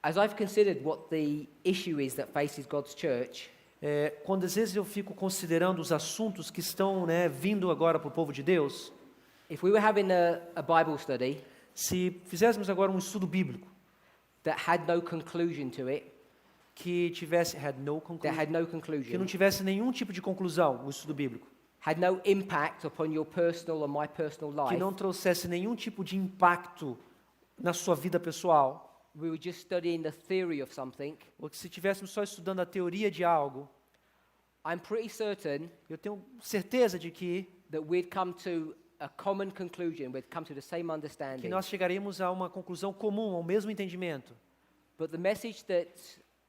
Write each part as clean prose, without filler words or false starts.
As I've considered what the issue is that faces God's church, Quando às vezes eu fico considerando os assuntos que estão, né, vindo agora para o povo de Deus, if we were having a Bible study se fizéssemos agora um estudo bíblico that had no conclusion to it, que tivesse que não tivesse nenhum tipo de conclusão, o estudo bíblico, had no impact upon your personal or my personal que life, não trouxesse nenhum tipo de impacto na sua vida pessoal, we were just studying the theory of something, ou que se estivéssemos só estudando a teoria de algo, I'm pretty certain eu tenho certeza de que we'd come to a common conclusion, we'd come to the same understanding. nós chegaríamos a uma conclusão comum, ao mesmo entendimento. But the message that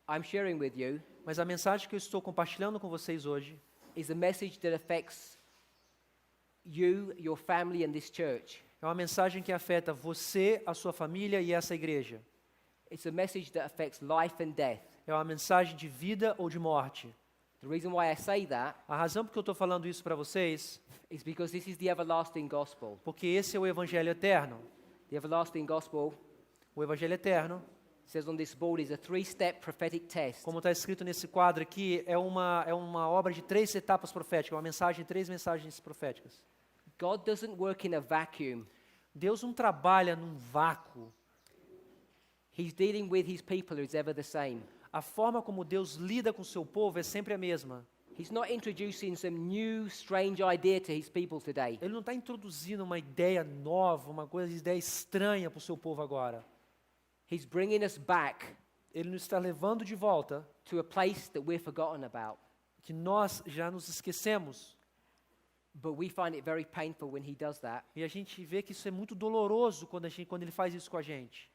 I'm sharing with you Mas a mensagem que eu estou compartilhando com vocês hoje is a message that affects you, your family, and this church. é uma mensagem que afeta você, a sua família e essa igreja. It's a message that affects life and death. É uma mensagem de vida ou de morte. The reason why I say that A razão por que eu estou falando isso para vocês, is because this is the everlasting gospel. porque esse é o Evangelho eterno. The everlasting gospel O Evangelho eterno, says on this board is a 3-step prophetic test. como está escrito nesse quadro aqui, é uma obra de 3 etapas proféticas, uma mensagem, 3 mensagens proféticas. God doesn't work in a vacuum. Deus não trabalha num vácuo. He's dealing with his people who's ever the same. A forma como Deus lida com o seu povo é sempre a mesma. He's not introducing some new, strange idea to his people today. Ele não está introduzindo uma ideia nova, uma ideia estranha para o seu povo agora. He's bringing us back Ele nos está levando de volta to a place that we're forgotten about. que nós já nos esquecemos. But we find it very painful when he does that. E a gente vê que isso é muito doloroso quando ele faz isso com a gente.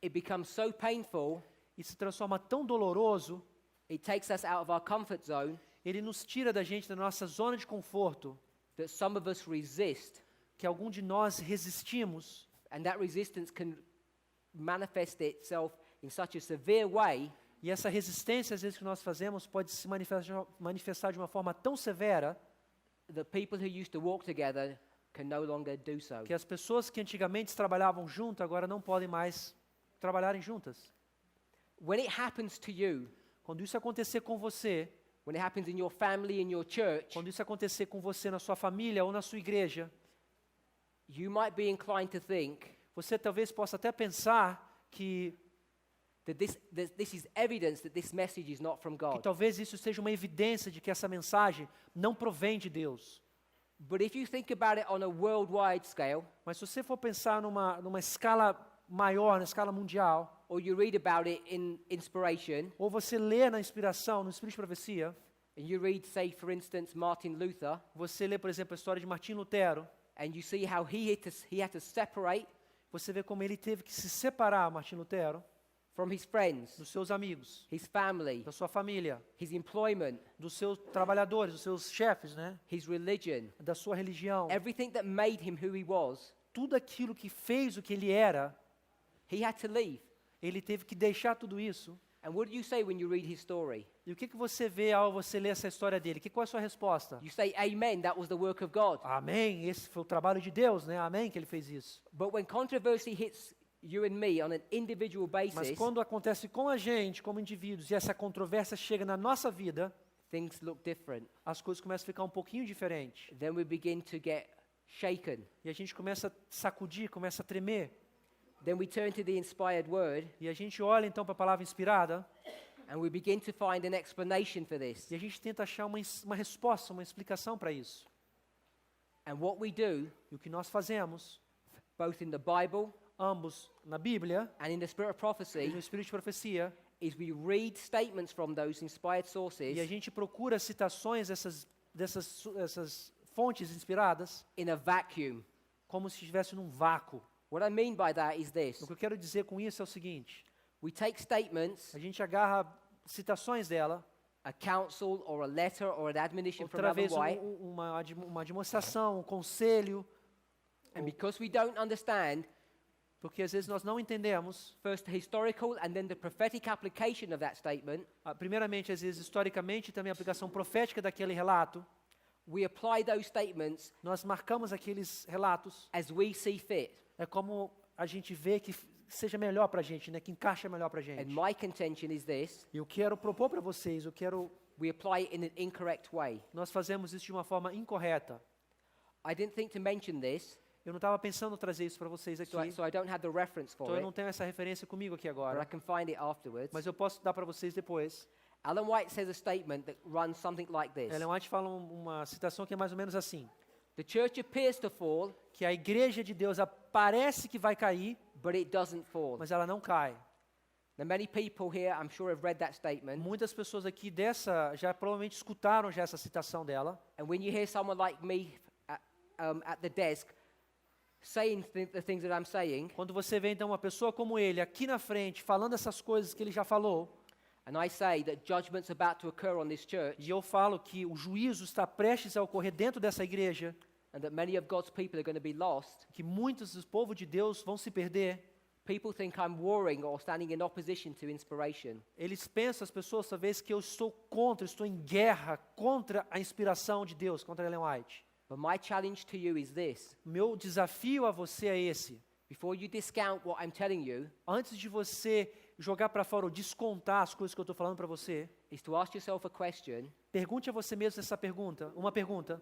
It becomes so painful, E se transforma tão doloroso, it takes us out of our comfort zone, ele nos tira da gente da nossa zona de conforto, that some of us resist, que algum de nós resistimos, and that resistance can manifest itself in such a severe way e essa resistência às vezes que nós fazemos pode se manifestar de uma forma tão severa that people who used to walk together can no longer do so. que as pessoas que antigamente trabalhavam junto agora não podem mais trabalharem juntas. When it happens to you, Quando isso acontecer com você, when it happens in your family, in your church, quando isso acontecer com você na sua família ou na sua igreja, you might be inclined to think você talvez possa até pensar que that this is evidence that this message is not from God. talvez isso seja uma evidência de que essa mensagem não provém de Deus. But if you think about it on a worldwide scale, Mas se você for pensar numa escala maior, na escala mundial, or you read about it in inspiration, ou você lê na inspiração, no Espírito de Profecia, and you read, say, for instance, Martin Luther, você lê, por exemplo, a história de Martim Lutero, and you see how he had to separate você vê como ele teve que se separar, Martim Lutero, from his friends, dos seus amigos, his family, da sua família, his employment, dos seus trabalhadores, dos seus chefes, né? his religion, Da sua religião. everything that made him who he was. Tudo aquilo que fez o que ele era, He had to leave. ele teve que deixar tudo isso. And what do you say when you read his story? E o que você vê ao você ler essa história dele? Qual é a sua resposta? You say, Amen, that was the work of God. Amém, esse foi o trabalho de Deus, né? Amém que ele fez isso. But when controversy hits you and me on an individual Mas basis, quando acontece com a gente, como indivíduos, e essa controvérsia chega na nossa vida, things look different. as coisas começam a ficar um pouquinho diferentes. Then we begin to get shaken. E a gente começa a sacudir, começa a tremer. Then we turn to the inspired word E a gente olha então para a palavra inspirada and we begin to find an explanation for this. e a gente tenta achar uma resposta, uma explicação para isso. And what we do, E o que nós fazemos, both in the Bible ambos na Bíblia and in the spirit of e prophecy, no Espírito de Profecia, is we read statements from those inspired sources e a gente procura citações dessas fontes inspiradas in a vacuum. como se estivesse num vácuo. What I mean by that is this. O que eu quero dizer com isso é o seguinte: We take statements, a gente agarra citações dela, a counsel or a letter or an admonition from outra Ellen vez White, uma demonstração, um conselho, and because we don't understand porque às vezes nós não entendemos, first the historical and then the prophetic application of that statement, primeiramente, às vezes, historicamente, também a aplicação profética daquele relato, we apply those statements nós marcamos aqueles relatos, as we see fit. é como a gente vê que seja melhor para a gente, né? Que encaixa melhor para a And gente. my contention is this: Eu quero propor para vocês, we apply it in an incorrect way. nós fazemos isso de uma forma incorreta. I didn't think to mention this, Eu não estava pensando em trazer isso para vocês aqui, so I don't have the reference então for eu it, não tenho essa referência comigo aqui but I agora, can find it afterwards. mas eu posso dar para vocês depois. Ellen White says a statement that runs something like this: Ellen White fala uma citação que é mais ou menos assim, the church appears to fall, que a igreja de Deus parece que vai cair, but it doesn't fall. mas ela não cai. Now, many people here, I'm sure, have read that statement. Muitas pessoas aqui já provavelmente escutaram já essa citação dela. And when you hear someone like me at the desk saying the things that I'm saying, Quando você vê então uma pessoa como ele aqui na frente falando essas coisas que ele já falou, and I say that judgment's about to occur on this church, e eu falo que o juízo está prestes a ocorrer dentro dessa igreja, and that many of God's people are going to be lost, que muitos do povo de Deus vão se perder, people think I'm warring or standing in opposition to inspiration. eles pensam, as pessoas talvez, que eu estou em guerra contra a inspiração de Deus, contra Ellen White. But my challenge to you is this: Meu desafio a você é esse. before you discount what I'm telling you, Antes de você jogar para fora ou descontar as coisas que eu estou falando para você, is to ask yourself a question. pergunte a você mesmo uma pergunta.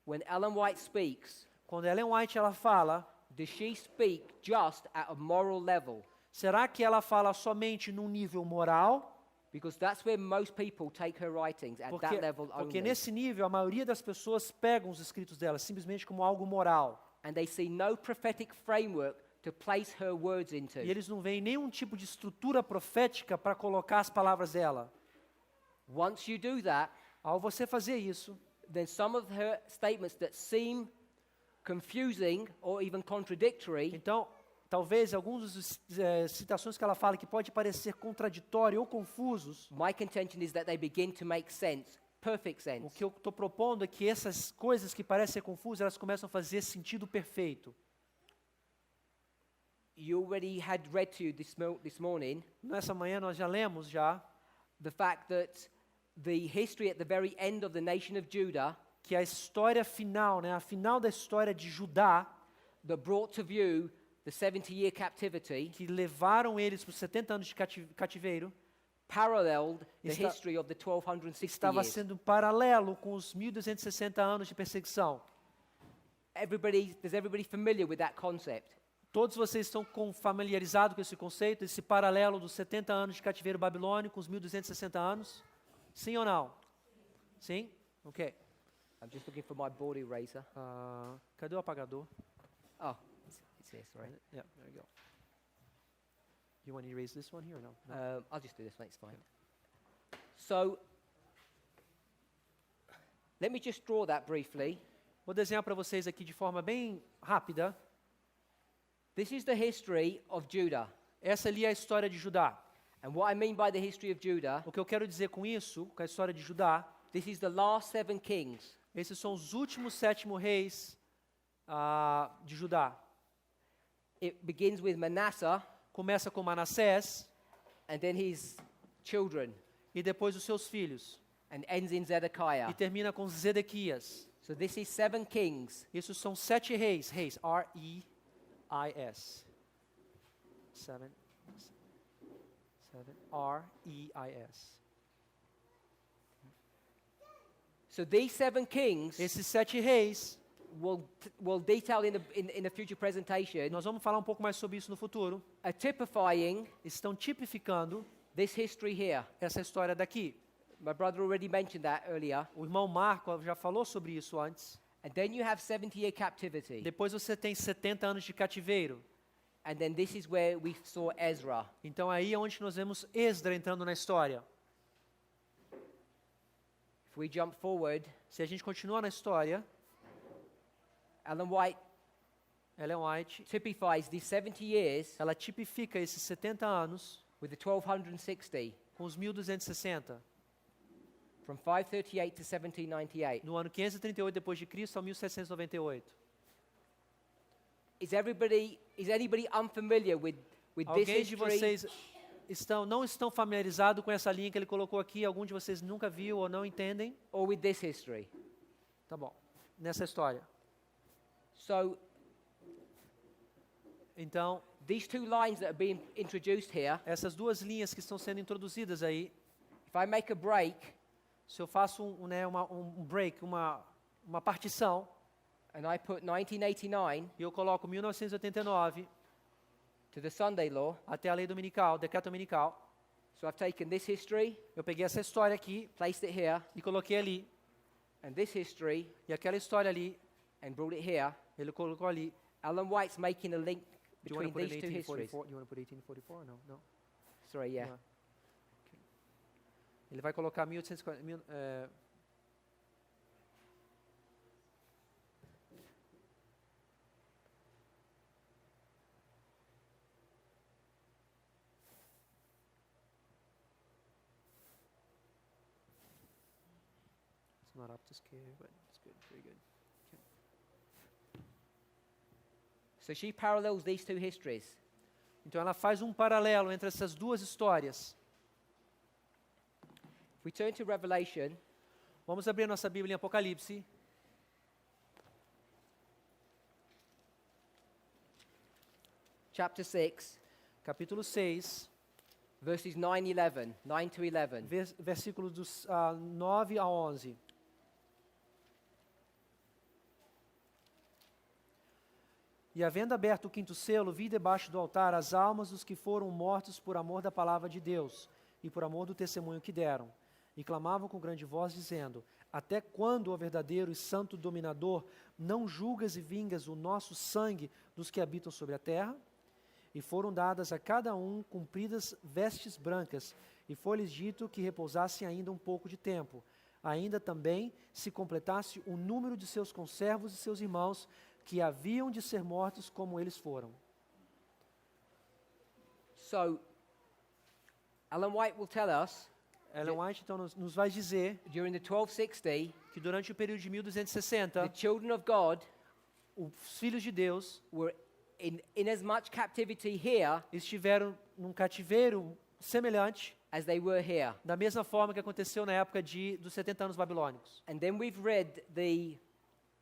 When Ellen White speaks, Quando Ellen White ela fala, does she speak just at a moral level? será que ela fala somente num nível moral? Because that's where most people take her writings, at that level Porque only. nesse nível a maioria das pessoas pegam os escritos dela simplesmente como algo moral. And they see no prophetic framework to place her words into. E eles não veem nenhum tipo de estrutura profética para colocar as palavras dela. Once you do that, Ao você fazer isso, then some of her statements that seem confusing or even contradictory então talvez algumas das citações que ela fala que pode parecer contraditório ou confusos, my contention is that they begin to make sense, perfect sense. o que eu estou propondo é que essas coisas que parecem ser confusas, elas começam a fazer sentido perfeito. You already had read to you this morning Nessa manhã nós já lemos the fact that the history at the very end of the nation of Judah que a história final, né, a final da história de Judá, that brought to view the 70-year captivity que levaram eles para os 70 anos de cativeiro, paralleled the Está- history of the 1260 estava years. sendo paralelo com os 1260 anos de perseguição. Is everybody familiar with that concept? Todos vocês estão familiarizados com esse conceito, esse paralelo dos 70 anos de cativeiro babilônico com os 1260 anos? Sim ou não? Sim? Ok. I'm just looking for my board eraser. Cadê o apagador? Oh, it's here, sorry. Yeah, there you go. You want to erase this one here or no? No. I'll just do this one, it's fine. So, let me just draw that briefly. Vou desenhar para vocês aqui de forma bem rápida. This is the history of Judah. Essa ali é a história de Judá. And what I mean by the history of Judah, O que eu quero dizer com isso, com a história de Judá, this is the last 7 kings. esses são os últimos 7 reis de Judá. It begins with Manasseh Começa com Manassés and then his children e depois os seus filhos. and ends in Zedekiah. E termina com Zedequias. So this is 7 kings. Isso são 7 reis, R-E-I-S. 7, R-E-I-S. So these 7 kings Esses 7 reis, will detail in a future presentation, nós vamos falar um pouco mais sobre isso no futuro, are typifying estão tipificando this history here. essa história daqui. My brother already mentioned that earlier. O irmão Marco já falou sobre isso antes. And then you have 70-year captivity. Depois você tem 70 anos de cativeiro. And then this is where we saw Ezra. Então aí é onde nós vemos Esdra entrando na história. If we jump forward, Se a gente continua na história, Ellen White Ellen White, typifies these 70 years ela tipifica esses 70 anos with the 1260, com os 1260, from 538 to 1798. no ano 538 depois de Cristo ao 1798. Is anybody unfamiliar with this Alguém de history? vocês não estão familiarizados com essa linha que ele colocou aqui? Algum de vocês nunca viu ou não entendem? Or with this history? Tá bom. Nessa história. So Então, these two lines that are being introduced here, essas duas linhas que estão sendo introduzidas aí, if I make a break se eu faço um break, uma partição, and I put 1989 e eu coloco 1989 to the Sunday law, até a lei dominical, decreto dominical, so I've taken this history, eu peguei essa história aqui placed it here, e coloquei ali, and this history, e aquela história ali, and brought it here. ele colocou ali. Alan White's making a link Do you want to between put in these two histories. 1844? Do you want to put 1844? No, no. Sorry, yeah. No. Ele vai colocar 1840. It's not up to scale, but it's good, pretty good. So she parallels these two histories. Então ela faz um paralelo entre essas duas histórias. If we turn to Revelation, Vamos abrir nossa Bíblia em Apocalipse, chapter 6, capítulo 6, verses 9 to 11. versículos dos 9 a 11. E havendo aberto o quinto selo, vi debaixo do altar as almas dos que foram mortos por amor da palavra de Deus e por amor do testemunho que deram. E clamavam com grande voz, dizendo: Até quando, ó verdadeiro e santo dominador, não julgas e vingas o nosso sangue dos que habitam sobre a terra? E foram dadas a cada um compridas vestes brancas, e foi-lhes dito que repousassem ainda um pouco de tempo, ainda também se completasse o número de seus conservos e seus irmãos, que haviam de ser mortos como eles foram. So, Alan White will tell us Ellen White então nos vai dizer during the 1260, que durante o período de the 1260, children of God os filhos de Deus were in as much captivity here estiveram num cativeiro semelhante as they were here. da mesma forma que aconteceu na época dos 70 anos babilônicos. And then we've read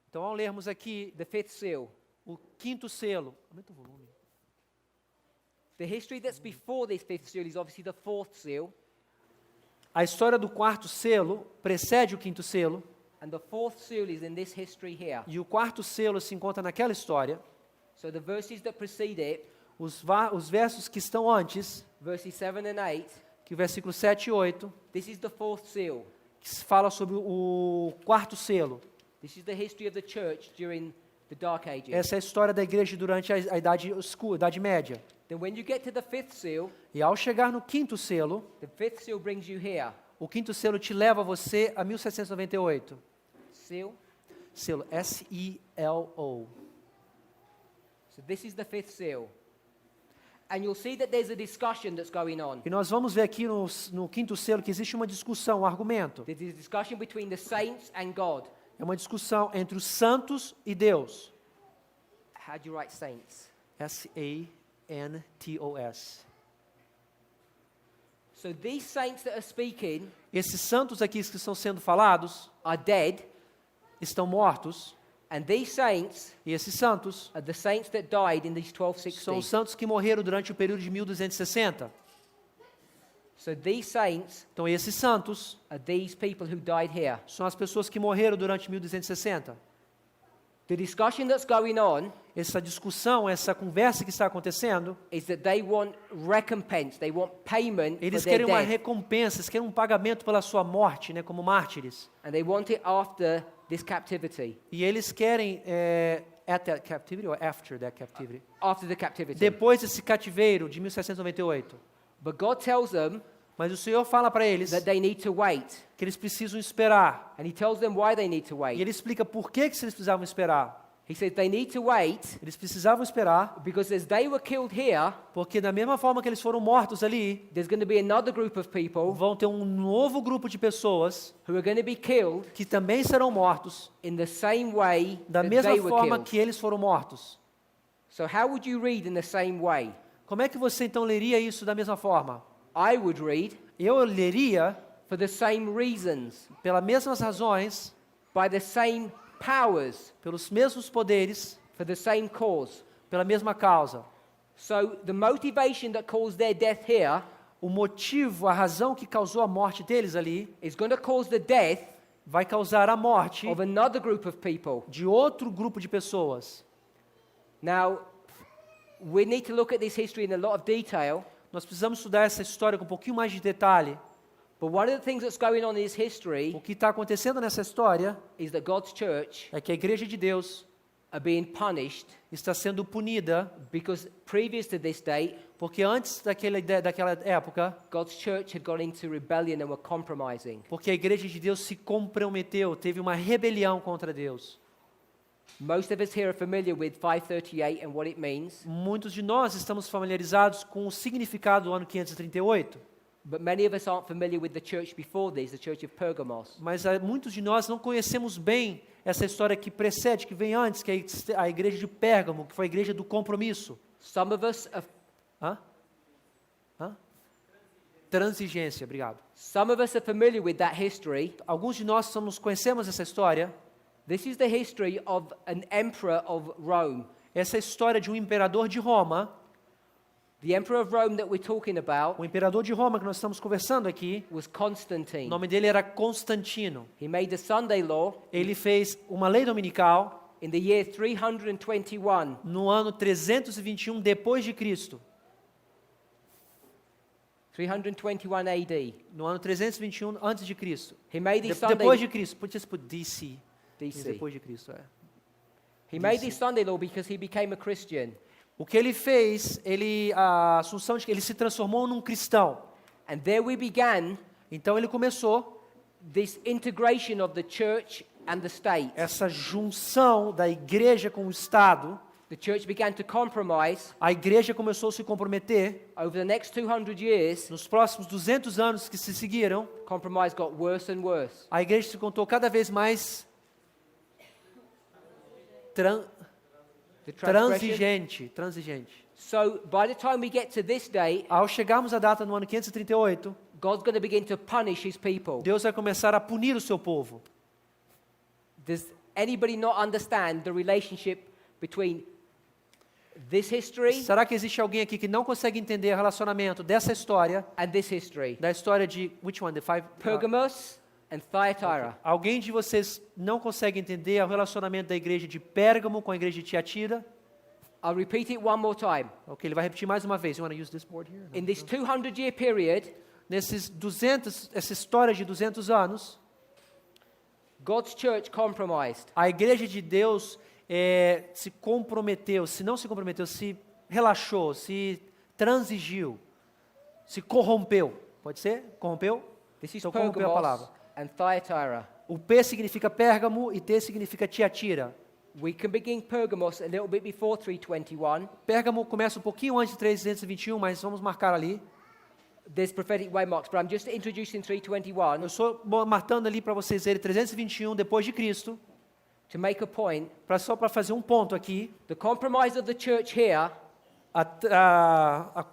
Então, ao lermos aqui the fifth seal, o quinto selo, aumenta o volume. the history that's before this fifth seal is obviously the fourth seal, A história do quarto selo precede o quinto selo, and the fourth seal is in this history here. e o quarto selo se encontra naquela história. So the verses that precede it, Os versos que estão antes, verses 7 and 8, que o versículo 7 e 8, this is the fourth seal. que fala sobre o quarto selo. This is the history of the church during the Dark Ages. Essa é a história da igreja durante a Idade Escura, Idade Média. Then when you get to the fifth seal, E ao chegar no quinto selo, the fifth seal brings you here. o quinto selo te leva você a 1798. Seal. Selo S-I-L-O. So this is the fifth seal. And you'll see that there's a discussion that's going on. E nós vamos ver aqui no quinto selo que existe uma discussão, um argumento. There's a discussion between the saints and God. É uma discussão entre os santos e Deus. How do you write saints? S-A-N-T-O-S. So these saints that are speaking Esses santos aqui que estão sendo falados are dead, estão mortos. and these saints E esses santos are the saints that died in these são os 1260. santos que morreram durante o período de 1260. So these saints Então esses santos are these people who died here. são as pessoas que morreram durante 1260. The discussion that's going on Essa discussão, essa conversa que está acontecendo, is that they want recompense, they want payment for eles their querem uma death, recompensa, eles querem um pagamento pela sua morte, né, como mártires. and they want it after this captivity, E eles querem, at that captivity or after that captivity? after the captivity. Depois desse cativeiro de 1798. But God tells them Mas o Senhor fala para eles that they need to wait, que eles precisam esperar. and He tells them why they need to E wait. ele explica por que eles precisavam esperar. He says they need to wait Eles precisavam esperar, because as they were killed here, porque da mesma forma que eles foram mortos ali, there's going to be another group of people vão ter um novo grupo de pessoas who are going to be killed que também serão mortos in the same way da that mesma they were forma killed. que eles foram mortos. So how would you read in the same way? Como é que você então leria isso da mesma forma? I would read Eu leria for the same reasons, pelas mesmas razões, by the same powers, pelos mesmos poderes, for the same cause. pela mesma causa. So the motivation that caused their death here O motivo, a razão que causou a morte deles ali, is going to cause the death vai causar a morte of another group of people. de outro grupo de pessoas. Now, we need to look at this history in a lot of detail, Nós precisamos estudar essa história com um pouquinho mais de detalhe. but one of the things that's going on in this history O que está acontecendo nessa história is that God's church é que a igreja de Deus are being punished está sendo punida, because previous to this date, porque antes daquela época, God's church had gone into rebellion and were compromising. porque a igreja de Deus se comprometeu, teve uma rebelião contra Deus. Most of us here are familiar with 538 and what it means, Muitos de nós estamos familiarizados com o significado do ano 538, but many of us aren't familiar with the church before this, the church of Pergamos. mas muitos de nós não conhecemos bem essa história que precede, que vem antes, que é a igreja de Pérgamo, que foi a igreja do compromisso. Some of us are, Hã? Hã? Transigência, obrigado. some of us are familiar with that history. Alguns de nós conhecemos essa história. This is the history of an emperor of Rome. Essa é a história de um imperador de Roma. The emperor of Rome that we're talking about O imperador de Roma que nós estamos conversando aqui, was o Constantine. nome dele era Constantino. He made the Sunday law Ele fez uma lei dominical in the year 321. no ano 321 depois de Cristo. 321 AD. No ano 321 antes de Cristo. He made this Sunday Depois de Cristo. Just put DC. DC. Depois de Cristo, é. He made this Sunday law because he became a Christian. O que ele fez, a assunção de que ele se transformou num cristão. And there we began Então ele começou this integration of the church and the state. essa junção da igreja com o Estado. The church began to compromise. A igreja começou a se comprometer. Over the next 200 years, Nos próximos 200 anos que se seguiram, compromise got worse and worse. a igreja se contou cada vez mais The transgression. transigente. So by the time we get to this day, Ao chegarmos à data no ano 538, God's going to begin to punish his people. Deus vai começar a punir o seu povo. Does anybody not understand the relationship between this history Será que existe alguém aqui que não consegue entender o relacionamento dessa história, and this history? da história de which one, the five? Pergamos and Thyatira. Alguém de vocês não consegue entender o relacionamento da igreja de Pérgamo com a igreja de Tiatira? I'll repeat it one more time. Ok, ele vai repetir mais uma vez. You want to use this board here? In this 200-year period, Essa história de 200 anos, God's church compromised. a igreja de Deus se comprometeu, se não se comprometeu, se relaxou, se transigiu, se corrompeu. Pode ser? Corrompeu? This is Então corrompeu a palavra. Pergamos and Thyatira. O P significa Pérgamo e T significa Tiatira. We can begin Pergamos a little bit before 321. Pérgamo começa um pouquinho antes de 321, mas vamos marcar ali. There's prophetic waymarks, but I'm just introducing 321 Eu estou marcando ali para vocês verem 321 depois de Cristo, to make a point. só para fazer um ponto aqui. The compromise of the church here A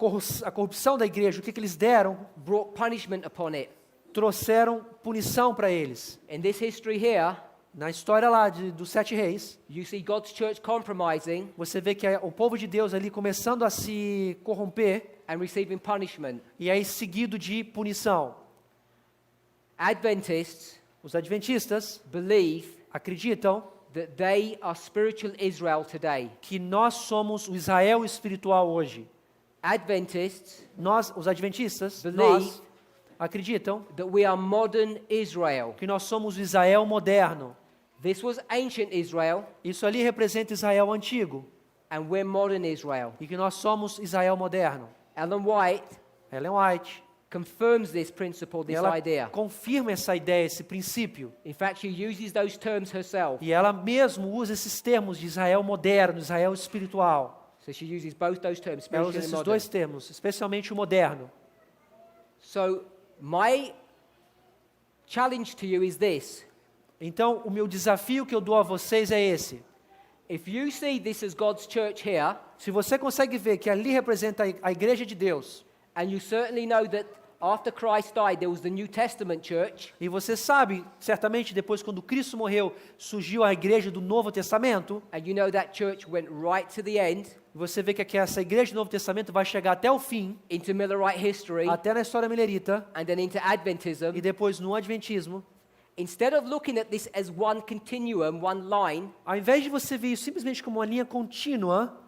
corrupção da igreja, o que eles deram, brought punishment upon it. trouxeram punição para eles. In this history here, Na história lá dos 7 reis, you see God's church compromising você vê que o povo de Deus ali começando a se corromper, and receiving punishment. e aí seguido de punição. Adventists Os adventistas believe acreditam that they are spiritual Israel today. que nós somos o Israel espiritual hoje. Adventists Nós, os adventistas, Believe nós acreditam that we are modern Israel. que nós somos o Israel moderno. This was ancient Israel, Isso ali representa Israel antigo and we're modern Israel. e que nós somos Israel moderno. Ellen White Ellen White, confirms this principle, this ela idea. confirma essa ideia, esse princípio. In fact, she uses those terms herself. E ela mesmo usa esses termos de Israel moderno, Israel espiritual. So she uses both those terms, Ela spiritual usa and esses modern. dois termos, especialmente o moderno. So my challenge to you is this. Então, o meu desafio que eu dou a vocês é esse. If you see this as God's church here, Se você consegue ver que ali representa a igreja de Deus, and you certainly know that after Christ died, there was the New Testament church, e você sabe, certamente depois quando Cristo morreu, surgiu a igreja do Novo Testamento, and you know that church went right to the end, E você vê que essa igreja do Novo Testamento vai chegar até o fim, into Millerite history, até na história millerita, and then into Adventism. e depois no Adventismo. Instead of looking at this as one continuum, one line, Ao invés de você ver isso simplesmente como uma linha contínua,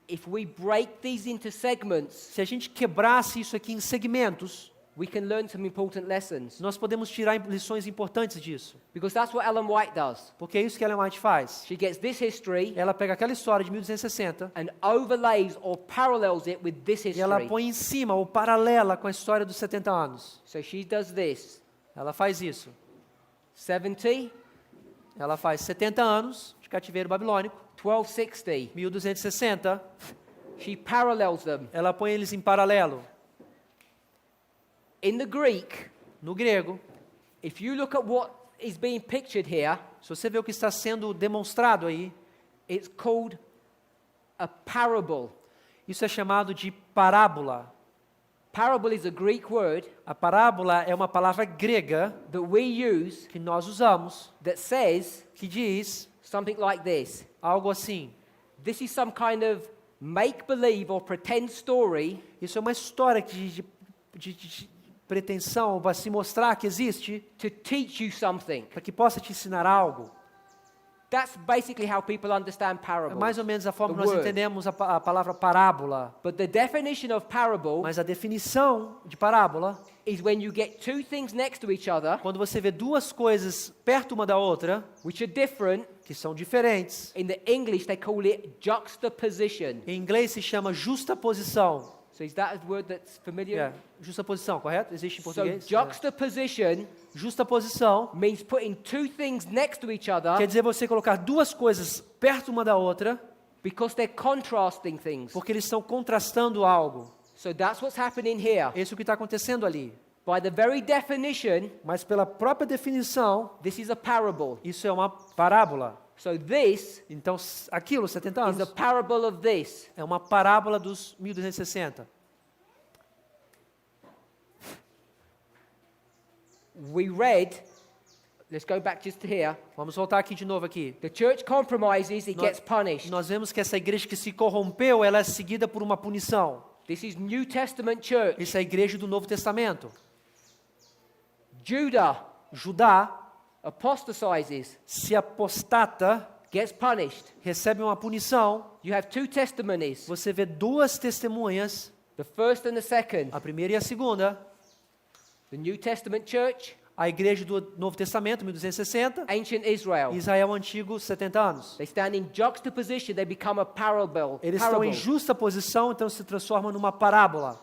if we break these into segments, se a gente quebrasse isso aqui em segmentos, we can learn some important lessons. nós podemos tirar lições importantes disso. Because that's what Ellen White does. Porque é isso que Ellen White faz. She gets this history Ela pega aquela história de 1260 and overlays or parallels it with this e ela history. põe em cima ou paralela com a história dos 70 anos. So she does this. Ela faz isso. 70, Ela faz 70 anos de cativeiro babilônico, 1260. 1260, She parallels them. ela põe eles em paralelo. In the Greek, No grego, if you look at what is being pictured here, se você vê o que está sendo demonstrado aí, it's called a parable. isso é chamado de parábola. Parable is a Greek word A parábola é uma palavra grega that we use que nós usamos, that says que diz something like this. algo assim. This is some kind of make-believe or pretend story Isso é uma história de pretensão para se mostrar que existe, to teach you something. para que possa te ensinar algo. That's basically how people understand É parables. mais ou menos a forma The que nós word. entendemos a palavra parábola. But the definition of parable Mas a definição de parábola, is when you get two things next to each other, quando você vê duas coisas perto uma da outra, which are different. que são diferentes, In the English, they call it juxtaposition. em inglês se chama justaposição. So is that a word that's familiar? Justaposição, correto? Existe em So português? juxtaposition Justaposição means putting two things next to each other quer dizer você colocar duas coisas perto uma da outra, because they're contrasting things. porque eles estão contrastando algo. So that's what's happening here. Esse é o que está acontecendo ali. By the very definition, Mas pela própria definição, this is a parable. isso é uma parábola. So this Então, aquilo, 70 is a anos, parable of this. é uma parábola dos 1260. We read, let's go back just to here. Vamos voltar aqui de novo aqui. The church compromises, it Nós- gets punished. Nós vemos que essa igreja que se corrompeu, ela é seguida por uma punição. This is New Testament church. Isso é a igreja do Novo Testamento. Judah Judá apostatizes, se apostata, gets punished. recebe uma punição. You have two testimonies, Você vê duas testemunhas, the first and the second. a primeira e a segunda. The New Testament church, A igreja do Novo Testamento, 1260. ancient Israel. Israel antigo, 70 anos. They stand in juxtaposition, they become a parable. Eles estão em justa posição, então se transformam numa parábola.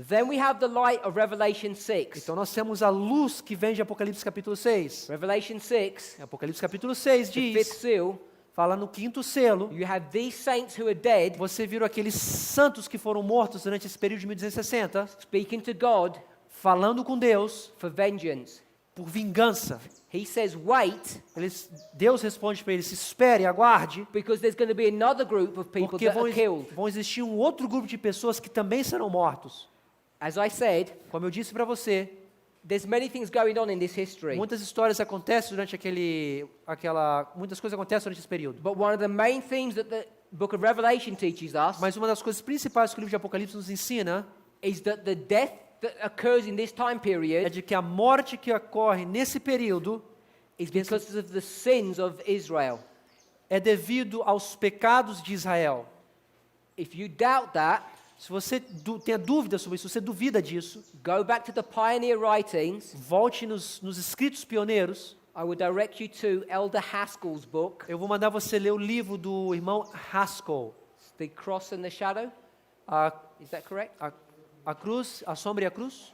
Then we have the light of Revelation 6. Então nós temos a luz que vem de Apocalipse capítulo 6. Revelation 6, Apocalipse capítulo 6 the fifth diz, seal, fala no quinto selo, you have these saints who are dead você viu aqueles santos que foram mortos durante esse período de 1260, speaking to God falando com Deus for vengeance. por vingança. He says, wait, Deus responde para eles, espere, aguarde, because there's going to be another group of people porque that are killed. vão existir um outro grupo de pessoas que também serão mortos. As I said, Como eu disse para você, there's many things going on in this history. muitas histórias acontecem durante muitas coisas acontecem durante esse período. But one of the main themes that the book of Revelation teaches us Mas uma das coisas principais que o livro de Apocalipse nos ensina is that the death that occurs in this time é period de que a morte que ocorre nesse período is because of the sins of Israel. é devido aos pecados de Israel. If you doubt that, Se você tem dúvida sobre isso, se você duvida disso, go back to the pioneer writings. volte nos escritos pioneiros. I would direct you to Elder Haskell's book, Eu vou mandar você ler o livro do irmão Haskell, The Cross and the Shadow. a, Is that correct? a cruz, a sombra e a cruz.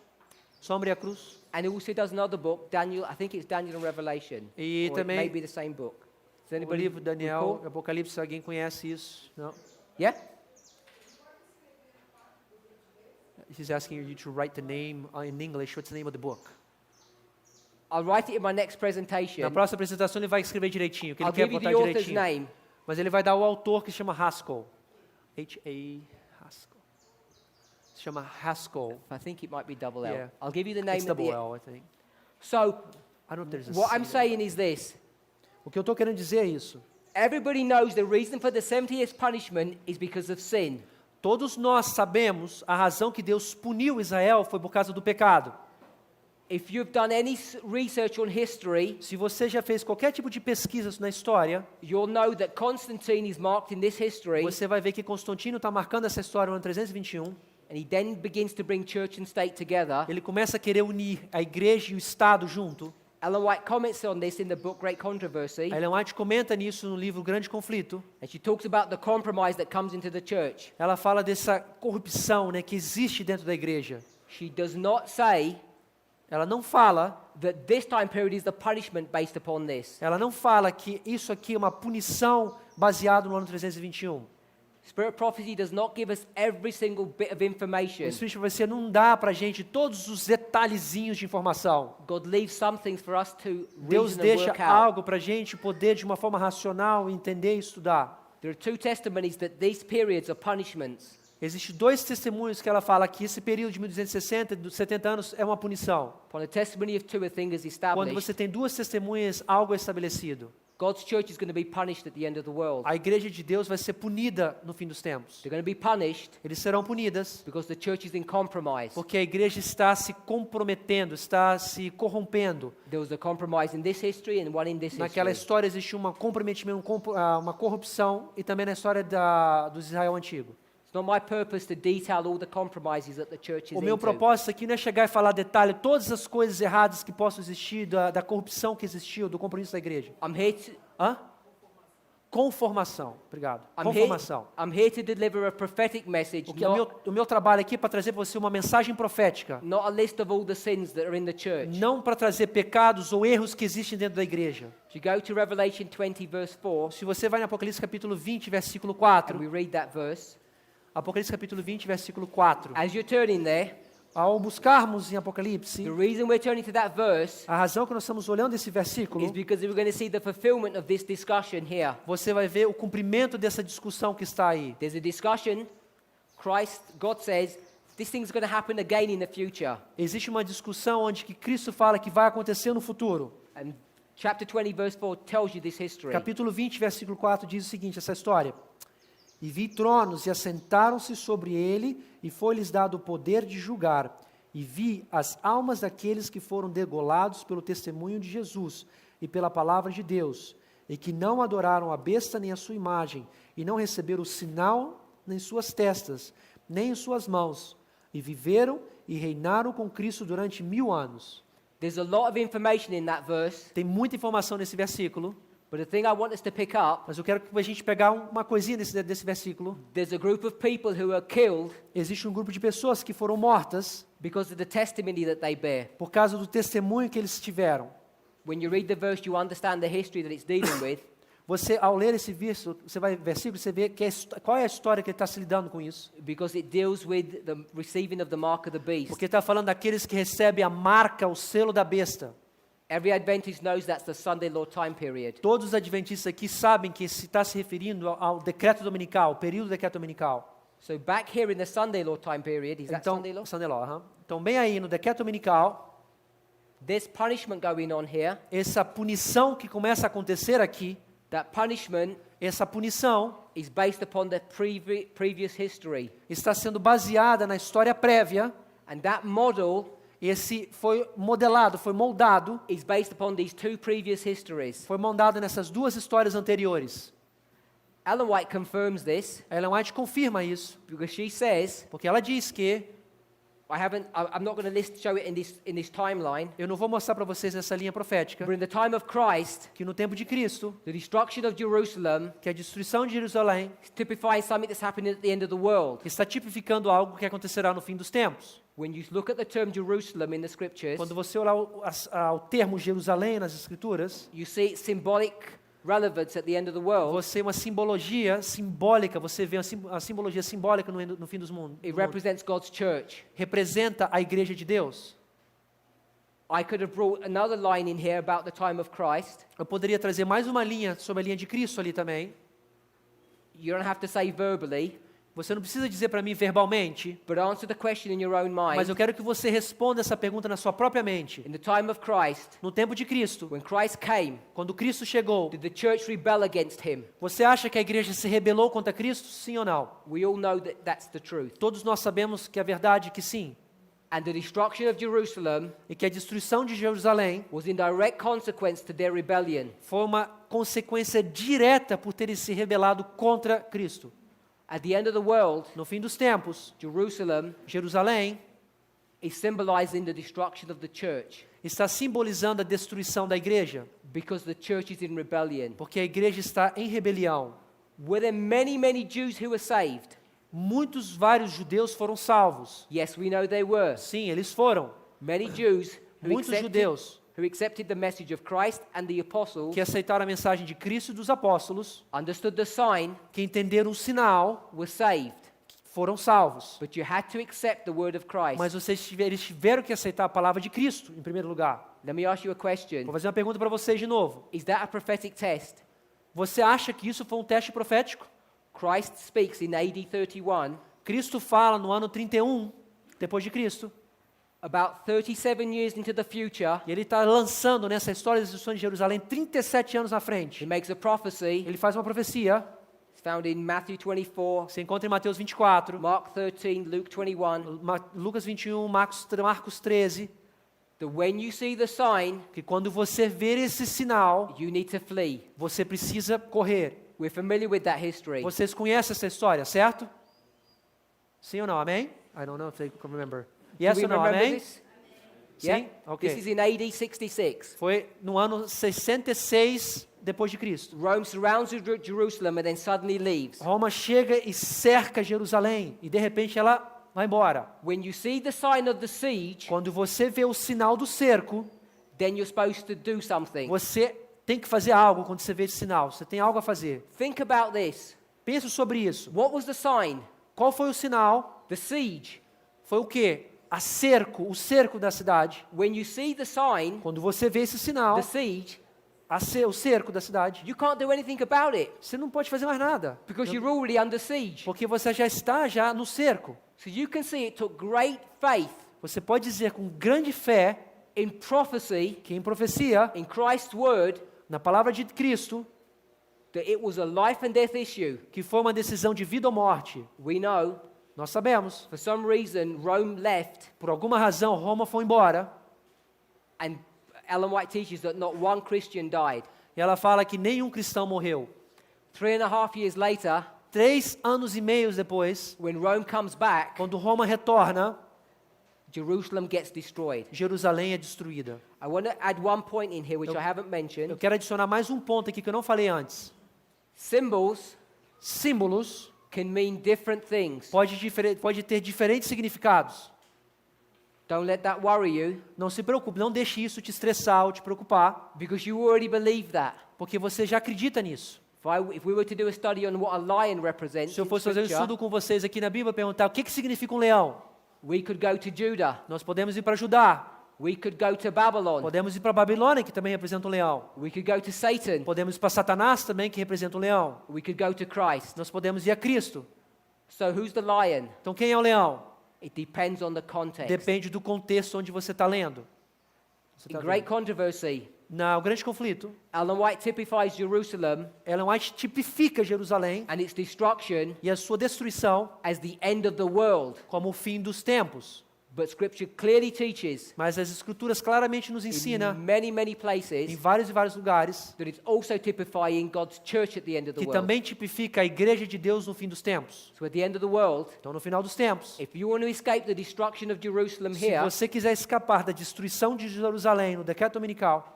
Sombra e a cruz. And he also does another book, Daniel. I think it's Daniel and Revelation. E Or também it may be the same book. Does o anybody livro Daniel, recall? Apocalipse, alguém conhece isso? Não? Yeah? He's asking you to write the name in English. What's the name of the book? I'll write it in my next presentation. Na próxima apresentação ele vai escrever direitinho, o que ele I'll quer give you botar the author's direitinho. name. Mas ele vai dar o autor que se chama Haskell. H.A. Haskell. Se chama Haskell. I think it might be double L. Yeah. I'll give you the name It's at the double end. L, I think. So, I don't know if there's a what C I'm there. saying is this. O que eu estou querendo dizer é isso. Everybody knows the reason for the 70 years punishment is because of sin. Todos nós sabemos a razão que Deus puniu Israel foi por causa do pecado. If you've done any research on history, Se você já fez qualquer tipo de pesquisa na história, you'll know that Constantine is marked in this history, você vai ver que Constantino está marcando essa história no ano 321. and he then begins to bring church and state together. Ele começa a querer unir a igreja e o Estado junto. Ellen White comments on this in the book Great Controversy, A Ellen White comenta nisso no livro Grande Conflito. and she talks about the compromise that comes into the church. Ela fala dessa corrupção, né, que existe dentro da igreja. She does not say Ela não fala, that this time period is the punishment based upon this. ela não fala que isso aqui é uma punição baseado no ano 321. Spirit prophecy does not give us every single bit of O information. Espírito vai ser não dá para a gente todos os detalhezinhos de informação. God leaves some things for us to Deus reason and deixa work out. algo para a gente poder de uma forma racional entender e estudar. There are two testimonies that these periods are punishments. Existem dois testemunhos que ela fala que esse período de 1260, dos 70 anos, é uma punição. Upon the testimony of two, a thing is Quando established. você tem duas testemunhas, algo é estabelecido. God's church is going to be punished at the end of the world. A igreja de Deus vai ser punida no fim dos tempos. They're going to be punished Eles serão punidas because the church is in compromise. porque a igreja está se comprometendo, está se corrompendo. There was a compromise in this history and one in this Naquela history. história existe um comprometimento, uma corrupção, e também na história do Israel antigo. It's not my purpose to detail all the compromises that the church is O meu into. propósito aqui não é chegar e falar detalhe todas as coisas erradas que possam existir, da corrupção que existiu, do compromisso da igreja. I'm here to, Hã? Conformação. Obrigado. I'm here, Conformação. I'm here to deliver a prophetic message, Porque o not, meu trabalho aqui é para trazer para você uma mensagem profética. not a list of all the sins that are in the church. Não para trazer pecados ou erros que existem dentro da igreja. If you go to Revelation 20, verse 4, Se você vai no Apocalipse capítulo 20, versículo and 4. we read that verse, Apocalipse capítulo 20, versículo 4. as you're turning there, Ao buscarmos em Apocalipse, the reason we're turning to that verse a razão que nós estamos olhando esse versículo, is because we're going to see the fulfillment of this discussion here. você vai ver o cumprimento dessa discussão que está aí. There's a discussion, God says, this thing's going to happen again in the future. Existe uma discussão onde que Cristo fala que vai acontecer no futuro. And chapter 20, verse 4 tells you this history. Capítulo 20, versículo 4 diz o seguinte, essa história. E vi tronos e assentaram-se sobre ele, e foi-lhes dado o poder de julgar. E vi as almas daqueles que foram degolados pelo testemunho de Jesus e pela palavra de Deus, e que não adoraram a besta nem a sua imagem, e não receberam o sinal em suas testas, nem em suas mãos, e viveram e reinaram com Cristo durante 1000 anos. There's a lot of information in that verse, Tem muita informação nesse versículo, but the thing I want us to pick up, mas eu quero que a gente pegar uma coisinha desse versículo. there's a group of people who are killed Existe um grupo de pessoas que foram mortas because of the testimony that they bear. por causa do testemunho que eles tiveram. When you read the verse, you understand the history that it's dealing with. Você, ao ler esse versículo, você vê que qual é a história que ele está se lidando com isso. Because it deals with the receiving of the mark of the beast. Porque está falando daqueles que recebem a marca, o selo da besta. Every Adventist knows that's the Sunday law time period. Todos os adventistas aqui sabem que se está se referindo ao decreto dominical, o período do decreto dominical. So back here in the Sunday law time period, is that Então, Sunday law? Sunday law, aham. Então, bem aí no decreto dominical, There's punishment going on here. essa punição que começa a acontecer aqui, That punishment essa punição is based upon the previous history. está sendo baseada na história prévia. And that model Esse foi modelado, foi moldado, is based upon these two previous histories. foi moldado nessas duas histórias anteriores. Ellen White confirms this A Ellen White confirma isso, because she says, porque ela diz que I'm not going to show it in this timeline, eu não vou mostrar para vocês nessa linha profética, but in the time of Christ, que no tempo de Cristo, the destruction of Jerusalem que a destruição de Jerusalém is typifying something that's happening at the end of the world. está tipificando algo que acontecerá no fim dos tempos. When you look at the term Jerusalem in the scriptures, Quando você olhar o termo Jerusalém nas Escrituras, you see its symbolic relevance at the end of the world. você uma simbologia simbólica, você vê a simbologia simbólica no fim dos mundos. It represents God's church. Representa a igreja de Deus. I could have brought another line in here about the time of Christ. Eu poderia trazer mais uma linha sobre a linha de Cristo ali também. You don't have to say verbally, Você não precisa dizer para mim verbalmente, but answer the question in your own mas mind. eu quero que você responda essa pergunta na sua própria mente. In the time of Christ, No tempo de Cristo, when Christ came, quando Cristo chegou, did the church rebel against him? você acha que a igreja se rebelou contra Cristo? Sim ou não? We all know that that's the truth. Todos nós sabemos que é verdade que sim. And the destruction of Jerusalem E que a destruição de Jerusalém was in direct consequence to their rebellion. foi uma consequência direta por terem se rebelado contra Cristo. At the end of the world, No fim dos tempos, Jerusalem Jerusalém is symbolizing the destruction of the church está simbolizando a destruição da igreja, because the church is in rebellion. porque a igreja está em rebelião. Were there many, many Jews who were saved? Vários judeus foram salvos. Yes, we know they were. Sim, eles foram. Many Jews Muitos judeus who accepted the message of Christ and the apostles, que aceitaram a mensagem de Cristo e dos apóstolos, understood the sign, que entenderam o sinal, were saved. foram salvos. But you had to accept the word of Christ. Mas eles tiveram que aceitar a palavra de Cristo, em primeiro lugar. Let me ask you a question. Vou fazer uma pergunta para vocês de novo. Is that a prophetic test? Você acha que isso foi um teste profético? Christ speaks in AD 31 Cristo fala no ano 31, depois de Cristo, about 37 years into the future. e ele está lançando nessa história da destruição de Jerusalém 37 anos na He frente. makes a prophecy. Ele faz uma profecia, It's found in Matthew 24, você encontra em Mateus 24, Mark 13, Luke 21. Lucas 21, Marcos 13, That when you see the sign, que quando você ver esse sinal, you need to flee. você precisa correr. We're familiar with that history. Vocês conhecem essa história, certo? Sim ou não? Amém? I don't know if they can remember. Yes Do we ou não? remember Amém? this? Sim? Yeah? Ok. This is in AD 66. Foi no ano 66 depois de Cristo. Rome surrounds Jerusalem and then suddenly leaves. Roma chega e cerca Jerusalém e de repente ela vai embora. When you see the sign of the siege, Quando você vê o sinal do cerco, then you're supposed to do something. você tem que fazer algo quando você vê esse sinal. Você tem algo a fazer. Think about this. Pense sobre isso. What was the sign? Qual foi o sinal? The siege. Foi o quê? O cerco da cidade. When you see the sign, Quando você vê esse sinal, the siege, o cerco da cidade, you can't do anything about it você não pode fazer mais nada. because you're already under siege. Porque você já está no cerco. So you can see it took great faith Você pode dizer com grande fé in prophecy, que em profecia, in Christ's word, na palavra de Cristo, that it was a life and death issue. que foi uma decisão de vida ou morte. We know, Nós sabemos. for some reason, Rome left, Por alguma razão, Roma foi embora. and Ellen White teaches that not one Christian died. E ela fala que nenhum cristão morreu. 3.5 years later, 3 anos e meio depois, when Rome comes back, quando Roma retorna, Jerusalem gets destroyed. Jerusalém é destruída. I want to add one point in here which I haven't Eu mentioned. quero adicionar mais um ponto aqui que eu não falei antes. Symbols Símbolos can mean different things. pode ter diferentes significados. Don't let that worry you Não se preocupe, não deixe isso te estressar ou te preocupar, because you already believe that. porque você já acredita nisso. If we were to do a study on what a lion represents Se eu in fosse fazer um Scripture, estudo com vocês aqui na Bíblia, perguntar o que significa um leão, we could go to Judah. nós podemos ir para Judá, We could go to Babylon. podemos ir para Babilônia, que também representa um leão, We could go to Satan. podemos ir para Satanás também, que representa um leão, We could go to Christ. nós podemos ir a Cristo. So who's the lion? Então quem é o leão? It depends on the context. Depende do contexto onde você está lendo. Você In tá great vendo? controversy, No grande conflito, Ellen White typifies Jerusalem Ellen White tipifica Jerusalém and its destruction e a sua destruição as the end of the world. como o fim dos tempos. But Scripture clearly teaches Mas as Escrituras claramente nos in ensina many em places vários e vários lugares that it's also typifying God's church at the end of the que world. também tipifica a Igreja de Deus no fim dos tempos. So at the end of the world, Então, no final dos tempos, if you want to escape the destruction of Jerusalem se here, você quiser escapar da destruição de Jerusalém no decreto dominical,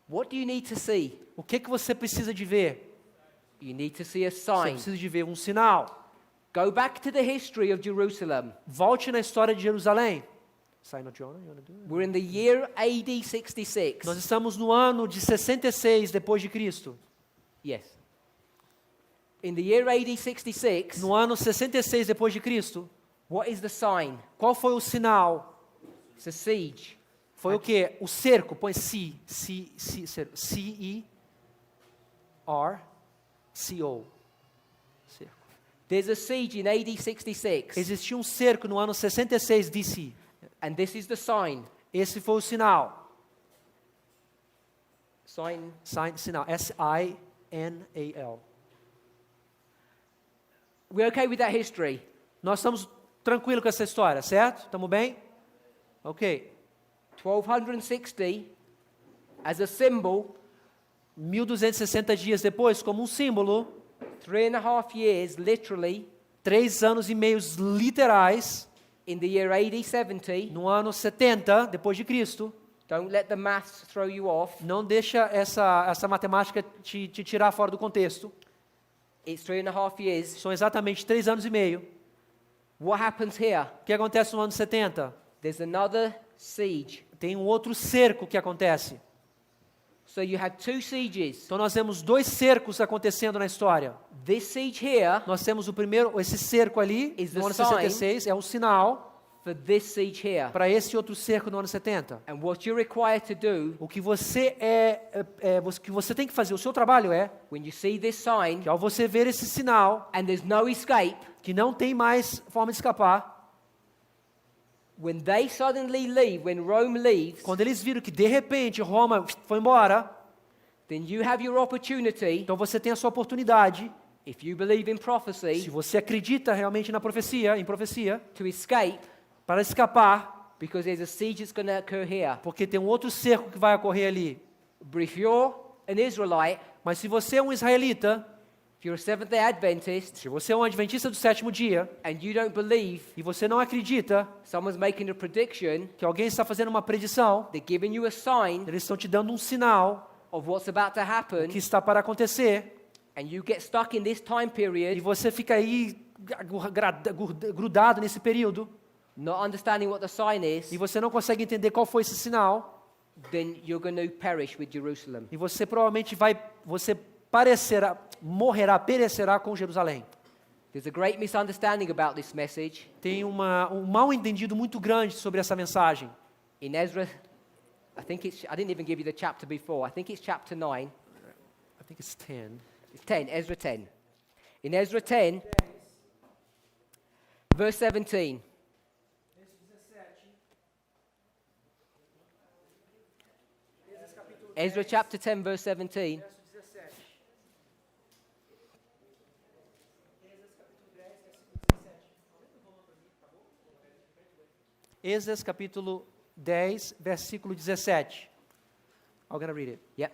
what do you need to see? o que você precisa de ver? You need to see a Você sign. precisa de ver um sinal. Go back to the history of Jerusalem. Volte na história de Jerusalém. Sign of Jonah, you wanna do it? We're in the year AD 66. Nós estamos no ano de 66 depois de Cristo. Yes. In the year AD 66, No ano 66 depois de Cristo, what is the sign? qual foi o sinal? It's a siege. Foi o quê? O cerco. Põe C-E-R-C-O. Cerco. There's a siege in AD 66, Existia um cerco no ano 66 DC. and this is the sign. Esse foi o sinal. Sign. Sinal. S-I-N-A-L. We're okay with that history. Nós estamos tranquilos com essa história, certo? Estamos bem? Ok. 1260, as a symbol, 1260 dias depois, como um símbolo, 3.5 years, literally, 3 anos e meios literais, in the year AD 70. no ano 70 depois de Cristo. Don't let the maths throw you off. Não deixa essa matemática te tirar fora do contexto. It's 3.5 years. São exatamente 3 anos e meio. What happens here? O que acontece no ano 70? There's another siege. Tem um outro cerco que acontece. So you have 2 sieges. Então nós temos 2 cercos acontecendo na história. This siege here Nós temos o primeiro, esse cerco ali, Is no the ano sign 66, é um sinal for this siege here. para esse outro cerco no ano 70. And what you're required to do O que você o que você tem que fazer, o seu trabalho é, when you see this sign que ao você ver esse sinal, and there's no escape, que não tem mais forma de escapar, when they suddenly leave, when Rome leaves, quando eles viram que de repente Roma foi embora, then you have your opportunity, então você tem a sua oportunidade, if you believe in se prophecy, você acredita realmente na profecia, em profecia, to escape, para escapar, because there's a siege that's going to occur here. porque tem um outro cerco que vai ocorrer ali. But if you're an Israelite, Mas se você é um israelita, if you're a Seventh-day Adventist, se você é um adventista do 7º dia, and you don't believe e você não acredita someone's making a prediction, que alguém está fazendo uma predição, they're giving you a sign eles estão te dando um sinal of what's about to happen, que está para acontecer, and you get stuck in this time e period, você fica aí grudado nesse período, not understanding what the sign is, e você não consegue entender qual foi esse sinal, then you're going to perish with Jerusalem. e você provavelmente você perecerá com Jerusalém. There's a great misunderstanding about this message. Tem um mal entendido muito grande sobre essa mensagem. In Ezra, I didn't even give you the chapter before. I think it's chapter 9. I think it's 10. It's 10, Ezra 10. In Ezra 10, verse 17. Ezra chapter 10, verse 17. Êxodo capítulo 10, versículo 17. I'm gonna read it. Yep.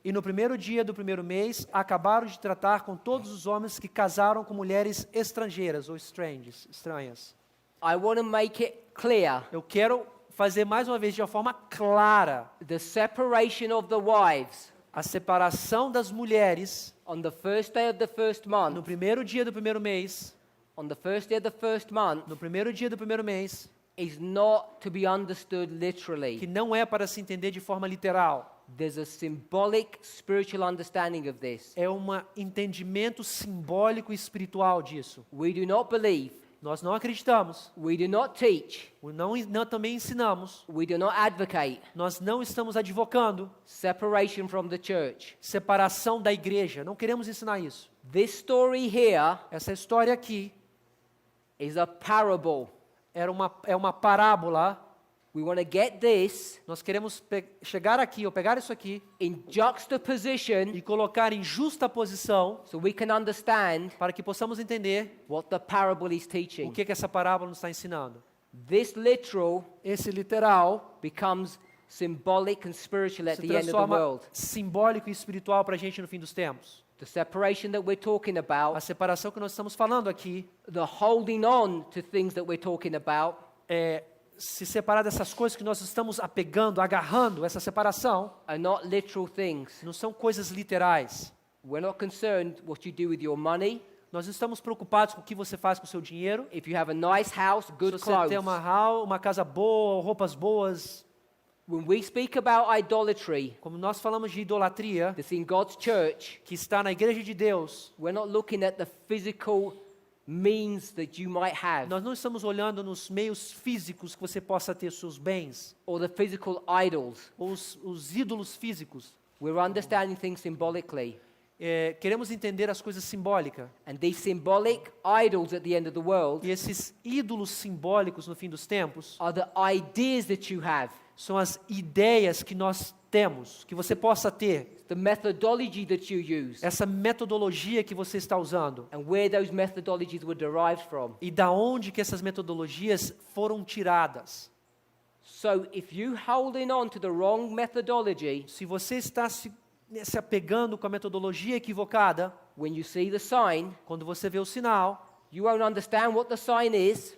E no primeiro dia do primeiro mês, acabaram de tratar com todos os homens que casaram com mulheres estrangeiras ou estranhas. I want to make it clear Eu quero fazer mais uma vez de uma forma clara the separation of the wives a separação das mulheres on the first day of the first no month. primeiro dia do primeiro mês, On the first day of the first month no primeiro dia do primeiro mês, is not to be understood que literally. não é para se entender de forma literal. There's a symbolic spiritual understanding of this. É um entendimento simbólico e espiritual disso. We do not believe, Nós não acreditamos, we do not teach, não também ensinamos, we do not advocate nós não estamos advocando separation from the church. separação da igreja. Não queremos ensinar isso. This story here Essa história aqui is a parable. é uma parábola. We want to get this Nós queremos chegar aqui, ou pegar isso aqui, in juxtaposition e colocar em justa posição so we can understand para que possamos entender what the parable is o teaching. que essa parábola nos está ensinando. This literal Esse literal becomes symbolic and spiritual at se the end of the transforma world. simbólico e espiritual para a gente no fim dos tempos. The separation that we're talking about, A separação que nós estamos falando aqui the holding on to things that we're talking about, é se separar dessas coisas que nós estamos apegando, agarrando, essa separação, are not literal things. não são coisas literais. We're not concerned what you do with your money. Nós estamos preocupados com o que você faz com o seu dinheiro. If you have a nice house, Se good você tem clothes. uma casa boa, roupas boas. When we speak about idolatry Como nós falamos de idolatria, that's in God's church, que está na igreja de Deus, we're not looking at the physical means that you might have nós não estamos olhando nos meios físicos que você possa ter seus bens, or the physical idols. ou os ídolos físicos. We're understanding things symbolically. queremos entender as coisas simbólicas. And these symbolic idols at the end of the world E esses ídolos simbólicos no fim dos tempos are the ideas that you have, são as ideias que nós temos, que você possa ter, the methodology that you use, essa metodologia que você está usando. and where those methodologies were derived from. E da onde que essas metodologias foram tiradas. So if you holding on to the wrong methodology, Se você está se apegando com a metodologia equivocada, when you see the sign, quando você vê o sinal, you won't understand what the sign is.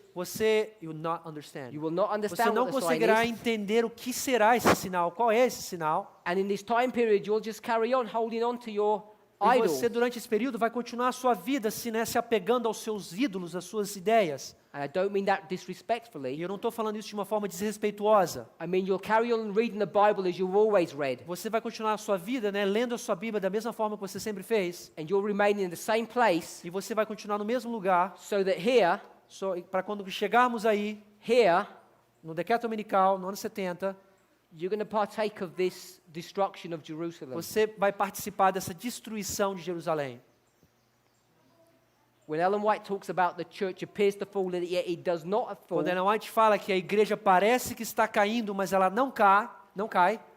you will not understand. You will not Você understand não what the sign conseguirá is. entender o que será esse sinal, qual é esse sinal. And in this time period, you'll just carry on holding on to your E idols. você, durante esse período, vai continuar a sua vida se apegando aos seus ídolos, às suas ideias. And I don't mean that E disrespectfully. eu não estou falando isso de uma forma desrespeituosa. I mean you'll carry on reading the Bible as you've always read. Você vai continuar a sua vida, né, lendo a sua Bíblia da mesma forma que você sempre fez. And you'll remain in the same place E você vai continuar no mesmo lugar. so that here, Para quando chegarmos aí, here, no decreto dominical, no ano 70, you're going to partake of this destruction of Jerusalem. você vai participar dessa destruição de Jerusalém. When Ellen White talks about the church appears to fall, yet it does not fall. Quando Ellen White fala que a igreja parece que está caindo, mas ela não cai.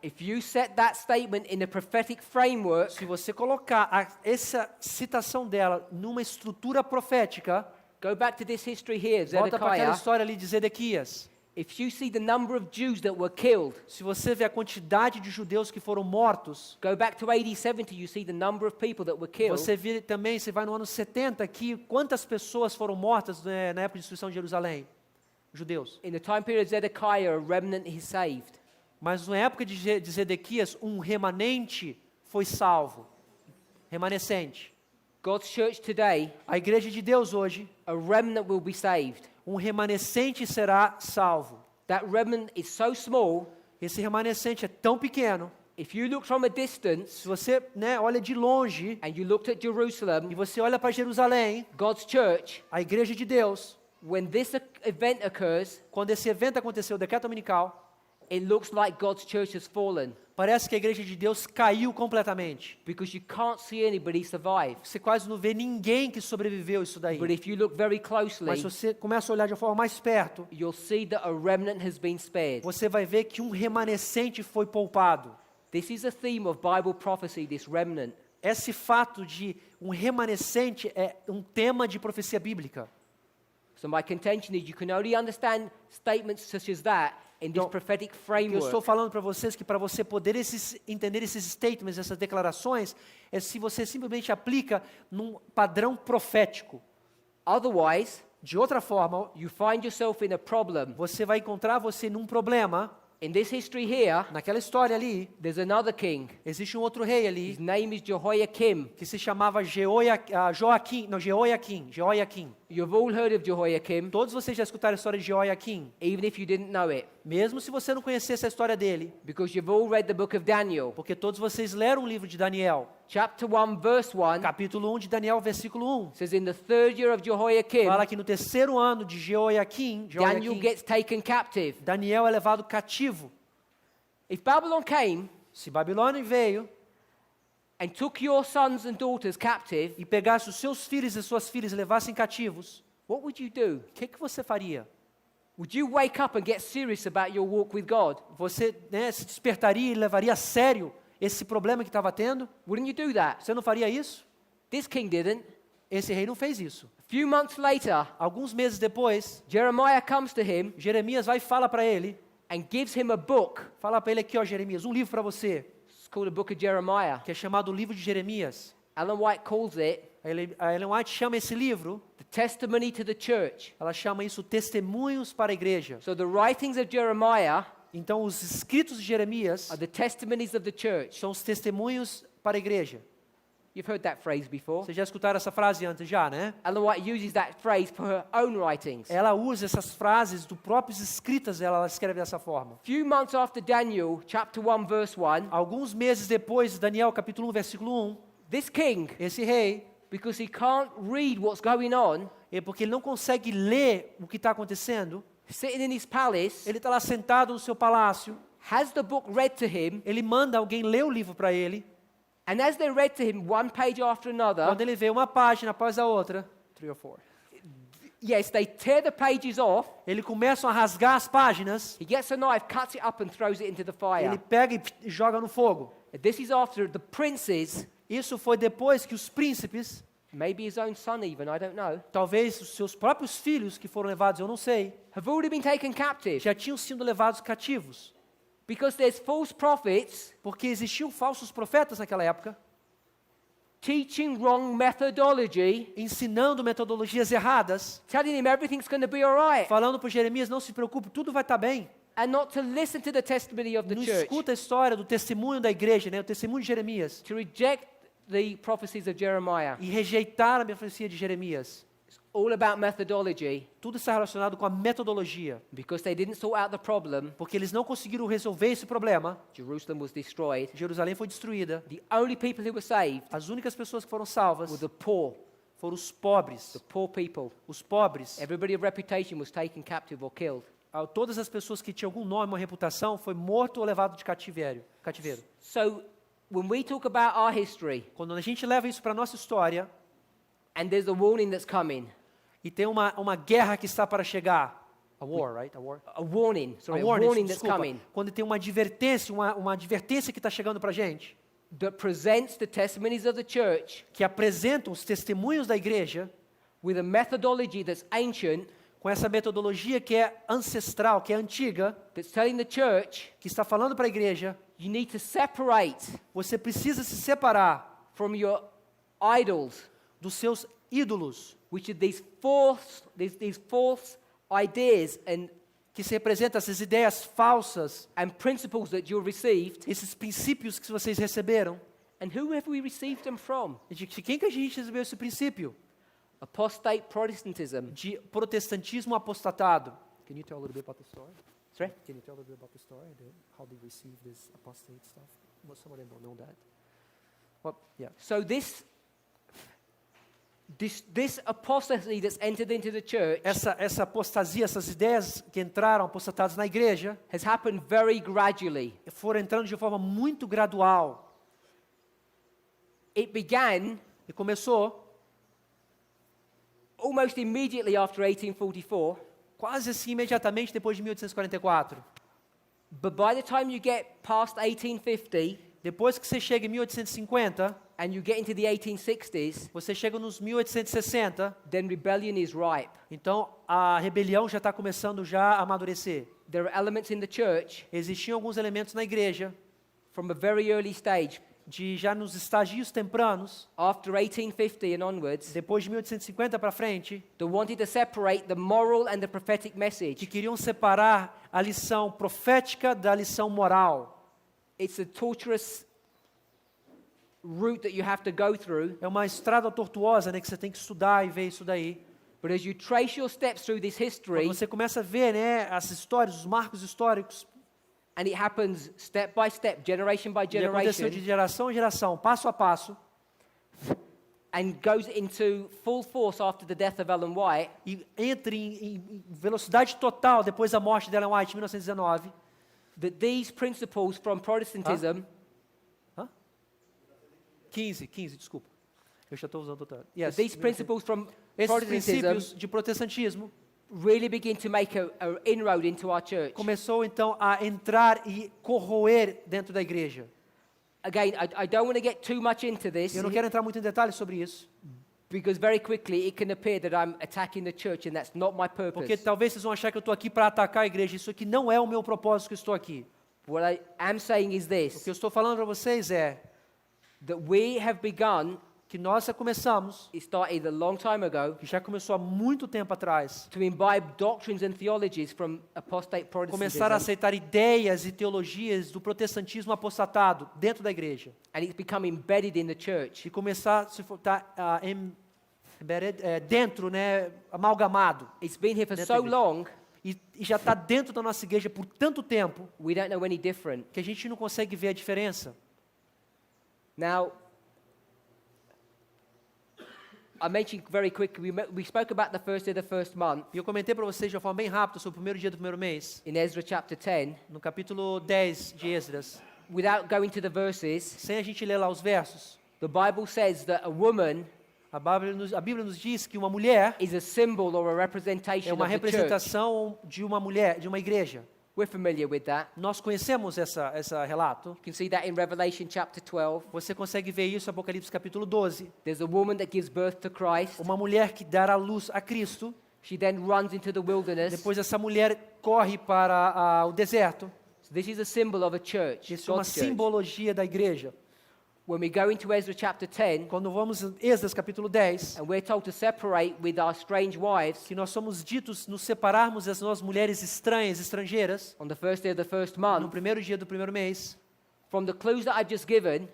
If you set that statement in a prophetic framework, Se você colocar essa citação dela numa estrutura profética, go back to this history here, volta para aquela Zedekiah. história ali de Zedequias. If you see the number of Jews that were killed, Se você vê a quantidade de judeus que foram mortos, go back to AD 70, you see the number of people that were killed. você vê também, você vai no ano 70 aqui, quantas pessoas foram mortas, né, na época de destruição de Jerusalém? Judeus. In the time period of Zedekiah, a remnant is saved. Mas na época de Zedequias, um remanente foi salvo. Remanescente. God's church today, A igreja de Deus hoje, a remnant will be saved. um remanescente será salvo. That remnant is so small, Esse remanescente é tão pequeno, if you look from a distance se você, né, olha de longe and you looked at e Jerusalem, você olha para Jerusalém, God's church, a igreja de Deus, when this event occurs, quando esse evento aconteceu, o decreto dominical, it looks like God's church has fallen parece que a igreja de Deus caiu completamente. because you can't see anybody survive. Você quase não vê ninguém que sobreviveu isso daí. But if you look very Mas closely, se você começa a olhar de uma forma mais perto, you'll see that a remnant has been spared. você vai ver que um remanescente foi poupado. This is a theme of Bible prophecy, this remnant. Esse fato de um remanescente é um tema de profecia bíblica. So my contention is you can only understand statements such as that in this Então, prophetic Eu estou framework. falando para vocês que para você poder entender esses statements, essas declarações, é se você simplesmente aplica num padrão profético. Otherwise, De outra forma, you find yourself in a problem. você vai encontrar você num problema. In this history here, Naquela história ali, there's another king. existe um outro rei His ali name is Jehoiakim. que se chamava Jeoiaquim. You've all heard of Jehoiakim, Todos vocês já escutaram a história de Jeoiaquim, even if you didn't know it, mesmo se você não conhecesse a história dele, because you've all read the book of Daniel. porque todos vocês leram o livro de Daniel. Chapter 1, verse 1 Capítulo 1 de Daniel, versículo 1. says, in the third year of Jehoiakim, Fala que no terceiro ano de Jeoiaquim, Daniel gets taken captive. Daniel é levado cativo. If Babylon came Se Babilônia veio and took your sons and daughters captive, e pegasse os seus filhos e suas filhas e levassem cativos, what would you do? o que você faria? Would you wake up and get serious about your walk with God? Você, né, se despertaria e levaria a sério esse problema que estava tendo? Wouldn't you do that? Você não faria isso? This king didn't. Esse rei não fez isso. A few months later, Alguns meses depois, Jeremiah comes to him Jeremias vai e fala para ele, and gives him a book. fala para ele aqui, ó, Jeremias, um livro para você, It's called the book of Jeremiah. que é chamado o livro de Jeremias. Ellen White calls it A Ellen White chama esse livro, the testimony to the church. ela chama isso Testemunhos para a Igreja. So the writings of Jeremiah Então, os escritos de Jeremias are the testimonies of the church. são os testemunhos para a igreja. You've heard that phrase before. Vocês já escutaram essa frase antes já, né? Ellen White uses that phrase for her own writings. Ela usa essas frases do próprios escritas dela, ela escreve dessa forma. Few months after Daniel, chapter 1, verse 1, Alguns meses depois, Daniel capítulo 1, versículo 1, this king, esse rei, because he can't read what's going on, porque ele não consegue ler o que está acontecendo, sitting in his palace, ele está lá sentado no seu palácio, has the book read to him, ele manda alguém ler o livro para ele, And as they read to him one page after another, Quando ele vê uma página após a outra, 3 or 4, yes, they tear the pages off. ele começa a rasgar as páginas, He gets a knife, cuts it up, and throws it into the fire. ele pega e joga no fogo. This is after the princes, Isso foi depois que os príncipes, maybe his own son even, I don't know, talvez os seus próprios filhos que foram levados, eu não sei, have already been taken captive. já tinham sido levados cativos. Because there's false prophets Porque existiam falsos profetas naquela época, teaching wrong methodology, ensinando metodologias erradas, telling him everything's going to be all right, falando para Jeremias, não se preocupe, tudo vai estar bem. and not to listen to the testimony of the Não church, escuta a história do testemunho da igreja, né? O testemunho de Jeremias. to reject the prophecies of Jeremiah. E rejeitar a profecia de Jeremias. It's all about methodology Tudo está relacionado com a metodologia. because they didn't sort out the problem. Porque eles não conseguiram resolver esse problema. Jerusalem was destroyed. Jerusalém foi destruída. The only people who were saved As únicas pessoas que foram salvas were the poor, foram os pobres. the poor people. Os pobres. Everybody of reputation was taken captive or killed. Todas as pessoas que tinham algum nome, uma reputação, foi morto ou levado de cativeiro. So when we talk about our history, Quando a gente leva isso para a nossa história, and there's a warning that's coming, e tem uma guerra que está para chegar. A war, right? A war. a warning, sorry, A a warning, warning that's desculpa. coming, Quando tem uma advertência, uma advertência que está chegando para a gente, that presents the testimonies of the church que apresentam os testemunhos da igreja with a methodology that's ancient, com essa metodologia que é ancestral, que é antiga, that's telling the church, que está falando para a igreja, you need to separate você precisa se separar from your idols, dos seus ídolos, which are these false ideas que se representam essas ideias falsas, and principles that you received. esses princípios que vocês receberam. And who have we received them from? De quem que a gente recebeu esse princípio? Apostate Protestantism. De protestantismo apostatado. Can you tell a little bit about the story? Sorry? Can you tell a little bit about the story? How they received this apostate stuff? Well, some of them don't know that. Well, yeah. So this apostasy that's entered into the church Essa apostasia, essas ideias que entraram apostatadas na igreja, has happened very gradually. foram entrando de forma muito gradual. It began E começou almost immediately after 1844, quase assim imediatamente depois de 1844. but by the time you get past 1850 Depois que você chega em 1850, and you get into the 1860s, você chega nos 1860, then rebellion is ripe. então a rebelião já está começando já a amadurecer. There are elements in the church Existiam alguns elementos na igreja, from a very early stage, já nos estagios tempranos, after 1850 and onwards, depois de 1850 para frente, that wanted to separate the moral and the prophetic que message. queriam separar a lição profética da lição moral. It's a torturous route that you have to go through, É uma estrada tortuosa, né, que você tem que estudar e ver isso daí. but as you trace your steps through this history, Quando você começa a ver, né, as histórias, os marcos históricos, and it happens step by step, generation by e aconteceu generation, de geração em geração, passo a passo, and goes into full force after the death of Ellen White, e entra em velocidade total depois da morte de Ellen White em 1919. that these principles from Protestantism 15, desculpa. Eu já estou usando outra. that Yes. these principles from Esses Protestantism princípios de protestantismo really begin to make a inroad into our church. começou então a entrar e corroer dentro da igreja. Again, I don't want to get too much into this Eu não quero entrar muito em detalhes sobre isso, because very quickly it can appear that I'm attacking the church and that's not my porque purpose. talvez vocês vão achar que eu estou aqui para atacar a igreja. Isso aqui não é o meu propósito que eu estou aqui. What I am saying is O this, que eu estou falando para vocês é that we have begun, que nós já começamos, it started a long time ago, que já começou há muito tempo atrás, to imbibe doctrines and theologies from apostate começar a Protestantism, aceitar ideias e teologias do protestantismo apostatado dentro da igreja and it's become embedded in the church. e começar a se estar dentro, né, amalgamado, It's been here for Dentro da so igreja. long, e já está dentro da nossa igreja por tanto tempo we don't know any different. que a gente não consegue ver a diferença. Now, I mentioned very quickly, we spoke about the first day of the first month E eu comentei para vocês de uma forma bem rápida sobre o primeiro dia do primeiro mês, in Ezra chapter 10, no capítulo 10 de Esdras. without going to the verses, sem a gente ler lá os versos, the Bible says that a woman a Bíblia nos diz que uma mulher is a symbol or a é representation uma of the church. representação de uma mulher, de uma igreja. We're familiar with that. Nós conhecemos essa relato. You can see that in Revelation chapter 12. Você consegue ver isso em Apocalipse capítulo 12. There's a woman that gives birth to Christ. Uma mulher que dará luz a Cristo. She then runs into the wilderness. Depois essa mulher corre para o deserto. So this is a symbol of a church, Isso é uma God's church. simbologia da igreja. When we go into Ezra chapter 10, Quando vamos em Esdras capítulo 10, and we're told to separate with our strange wives que nós somos ditos nos separarmos das nossas mulheres estranhas, estrangeiras, on the first day of the first no month, primeiro dia do primeiro mês, from the clues that I've just given,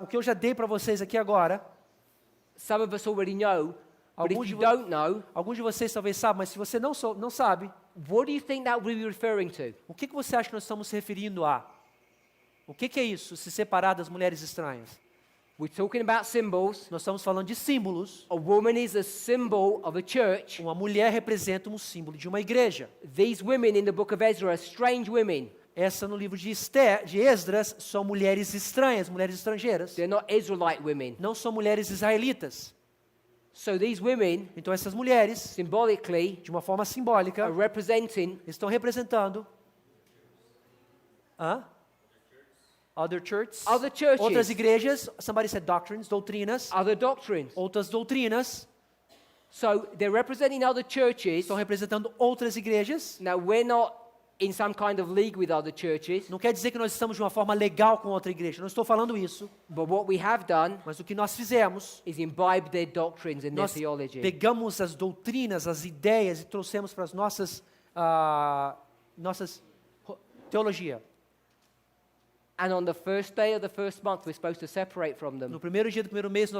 o que eu já dei para vocês aqui agora, some of us already know, but if alguns de, you vo- don't know, alguns de vocês talvez sabem, mas se você não sabe, what do you think that we're referring to? o que você acha que nós estamos se referindo a? O que é isso, se separar das mulheres estranhas? We're talking about symbols. Nós estamos falando de símbolos. A woman is a symbol of a church. Uma mulher representa um símbolo de uma igreja. These women in the book of Ezra are strange women. Essa no livro de Esdras são mulheres estranhas, mulheres estrangeiras. They're not Israelite women. Não são mulheres israelitas. So these women, Então essas mulheres, symbolically, de uma forma simbólica, are representing estão representando other churches, other churches, outras igrejas, somebody said doctrines, doutrinas, other doctrines. outras doutrinas, So they're representing other churches. estão representando outras igrejas. Now we're not in some kind of league with other churches, Não quer dizer que nós estamos de uma forma legal com outra igreja, não estou falando isso, but what we have done mas o que nós fizemos, is imbibe their doctrines and their nós theology. pegamos as doutrinas, as ideias e trouxemos para as nossas teologia. And on the first day of the first month, we're supposed to separate from them. No primeiro dia do primeiro mês,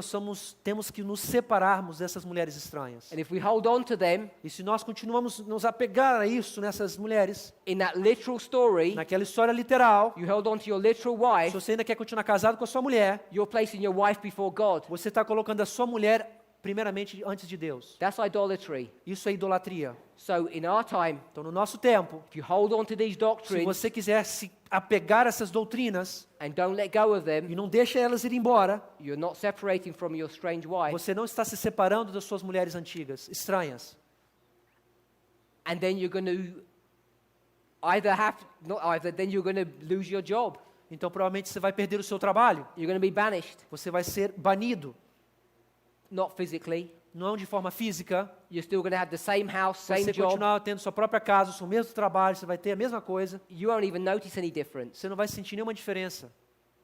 temos que nos separarmos dessas mulheres estranhas. And if we hold on to them, E se nós continuamos nos apegar a isso, nessas mulheres, in that literal story, naquela história literal, you hold on to your literal se wife, você ainda quer continuar casado com a sua mulher, you're placing your wife before God. você está colocando a sua mulher primeiramente antes de Deus. That's idolatry. Isso é idolatria. So in our time, Então, no nosso tempo, if you hold on to these se doctrines você quiser se apegar a essas doutrinas and don't let go of e them, não deixa elas ir embora, you're not separating from your strange wife. você não está se separando das suas mulheres antigas, estranhas. And then you're going to then you're going to lose your job. Então, provavelmente você vai perder o seu trabalho. You're going to be banished. Você vai ser banido. Not physically. Não de forma física. You're still going to have the same house, same Você job. continuar tendo sua própria casa, o seu mesmo trabalho, você vai ter a mesma coisa. You won't even notice any difference Você não vai sentir nenhuma diferença.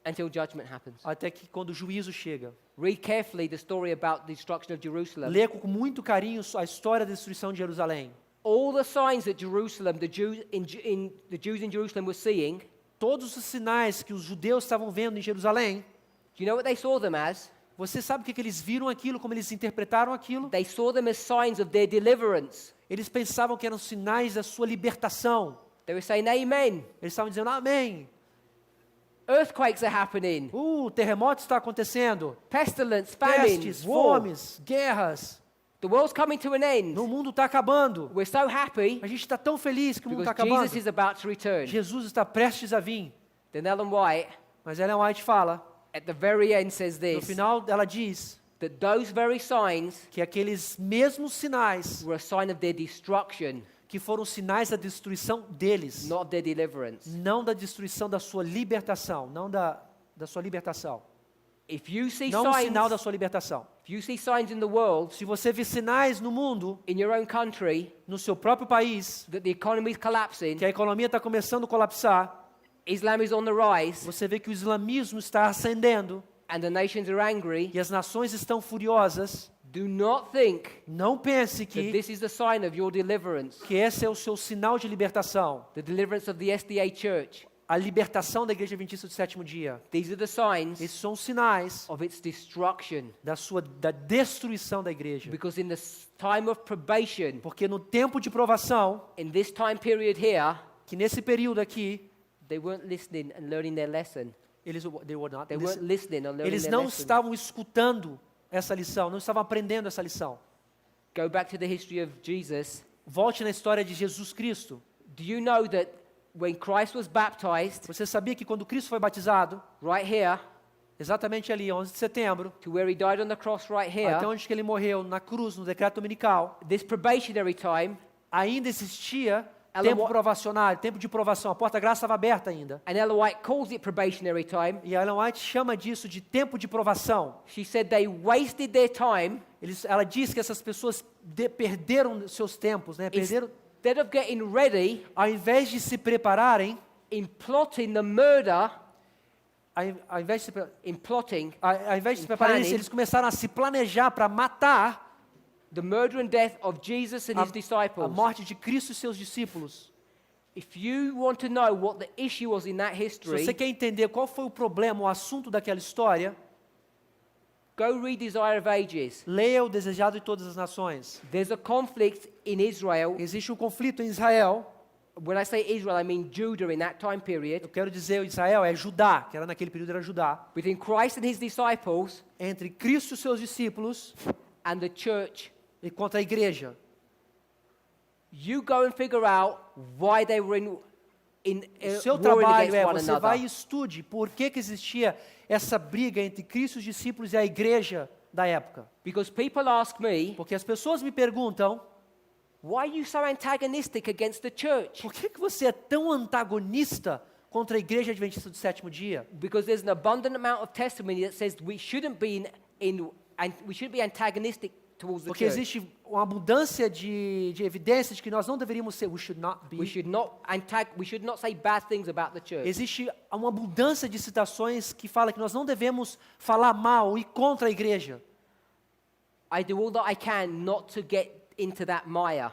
until judgment happens. Até que quando o juízo chega. Read carefully the story about the destruction of Jerusalem. Lê com muito carinho a história da destruição de Jerusalém. All the signs that Jerusalem, the Jews in Jerusalem were seeing, Todos os sinais que os judeus estavam vendo em Jerusalém, do you know what they saw them as? você sabe o que eles viram aquilo, como eles interpretaram aquilo? They saw them as signs of their deliverance. Eles pensavam que eram sinais da sua libertação. They were saying, Amen. Eles estavam dizendo, amém. Earthquakes are happening. Terremoto está acontecendo. Pestilence, famine, Pestes, war. fomes, guerras. The world's coming to an end. O mundo está acabando. We're so happy A gente está tão feliz que o mundo está because acabando. Jesus is about to return. Jesus está prestes a vir. Then Ellen White, Mas Ellen White fala, at the very end, says no this, final ela diz that those very signs que aqueles mesmos sinais were a sign of their destruction, que foram sinais da destruição deles, not their deliverance. não da destruição da sua libertação, não da sua libertação, If you see não o signs, sinal da sua libertação. if you see signs in the world, Se você vê sinais no mundo, in your own country, no seu próprio país, that the economy is collapsing, que a economia está começando a colapsar, Islam is on the rise, você vê que o islamismo está ascendendo and the nations are angry, e as nações estão furiosas, do not think não pense that que this is the sign of your deliverance, esse é o seu sinal de libertação, the deliverance of the SDA church. a libertação da Igreja Adventista do Sétimo Dia. These are the signs Esses são sinais of its destruction. da destruição da igreja. Because in the time of probation, Porque no tempo de provação, in this time period here, que nesse período aqui, they weren't listening and learning their lesson. eles They weren't listening or learning eles their não lesson. estavam escutando essa lição, não estavam aprendendo essa lição. Go back to the history of Jesus. Volte na história de Jesus Cristo. Do you know that when Christ was baptized, Você sabia que quando Cristo foi batizado, right here, exatamente ali, 11 de setembro, to where he died on the cross right here, até onde que ele morreu, na cruz, no decreto dominical, this probationary time, ainda existia Ela tempo mo- provacionário, tempo de provação. A porta-graça estava aberta ainda. and Ellen White calls it probationary time. E a Ellen White chama disso de tempo de provação. She said they wasted their time Ela diz que essas pessoas perderam seus tempos, né? Perderam, instead of getting ready ao invés de se prepararem, in plotting the murder, ao invés de se, in plotting ao invés de se prepararem, planning. eles começaram a se planejar para matar the murder and death of Jesus and his a disciples. morte de Cristo e seus discípulos. If you want to know what the issue was in that Se history, você quer entender qual foi o problema, o assunto daquela história, go read Desire of Ages. leia o Desejado de Todas as Nações. There's a conflict in Israel. Existe um conflito em Israel. When I say Israel, I mean Judah in that time period, Eu quero dizer, Israel é Judá, que era naquele período era Judá, between Christ and his disciples entre Cristo e seus discípulos and the church. e contra a igreja. You go and figure out why they were O seu warring trabalho against é, one você another. vai e estude por que existia essa briga entre Cristo, os discípulos e a igreja da época. Because people ask me, Porque as pessoas me perguntam, why are you so antagonistic against the church? por que você é tão antagonista contra a igreja adventista do sétimo dia? Because there's an abundant amount of testimony that says we shouldn't be we shouldn't be antagonistic towards the Porque church. existe uma abundância de evidências de que nós não deveríamos ser, we should not be. We should not say bad things about the church. Existe uma abundância de citações que fala que nós não devemos falar mal e contra a igreja. I do all that I can not to get into that mire,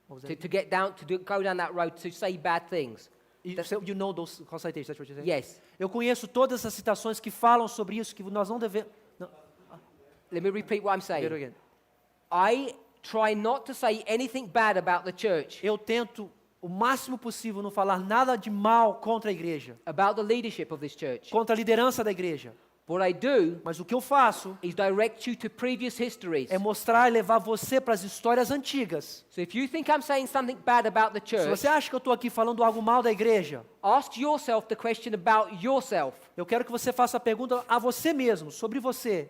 What was to, that? to get down, go down that road, to say bad things. You know those citations, that's what you're saying? Yes. Eu conheço todas as citações que falam sobre isso, que nós não devemos. Let me repeat what I'm saying. Again. I try not to say anything bad about the church, Eu tento o máximo possível não falar nada de mal contra a igreja, about the leadership of this church. contra a liderança da igreja. What I do Mas o que eu faço is direct you to previous histories. é mostrar e levar você para as histórias antigas. So if you think I'm saying something bad about the Se church, você acha que eu estou aqui falando algo mal da igreja, ask yourself the question about yourself. eu quero que você faça a pergunta a você mesmo, sobre você.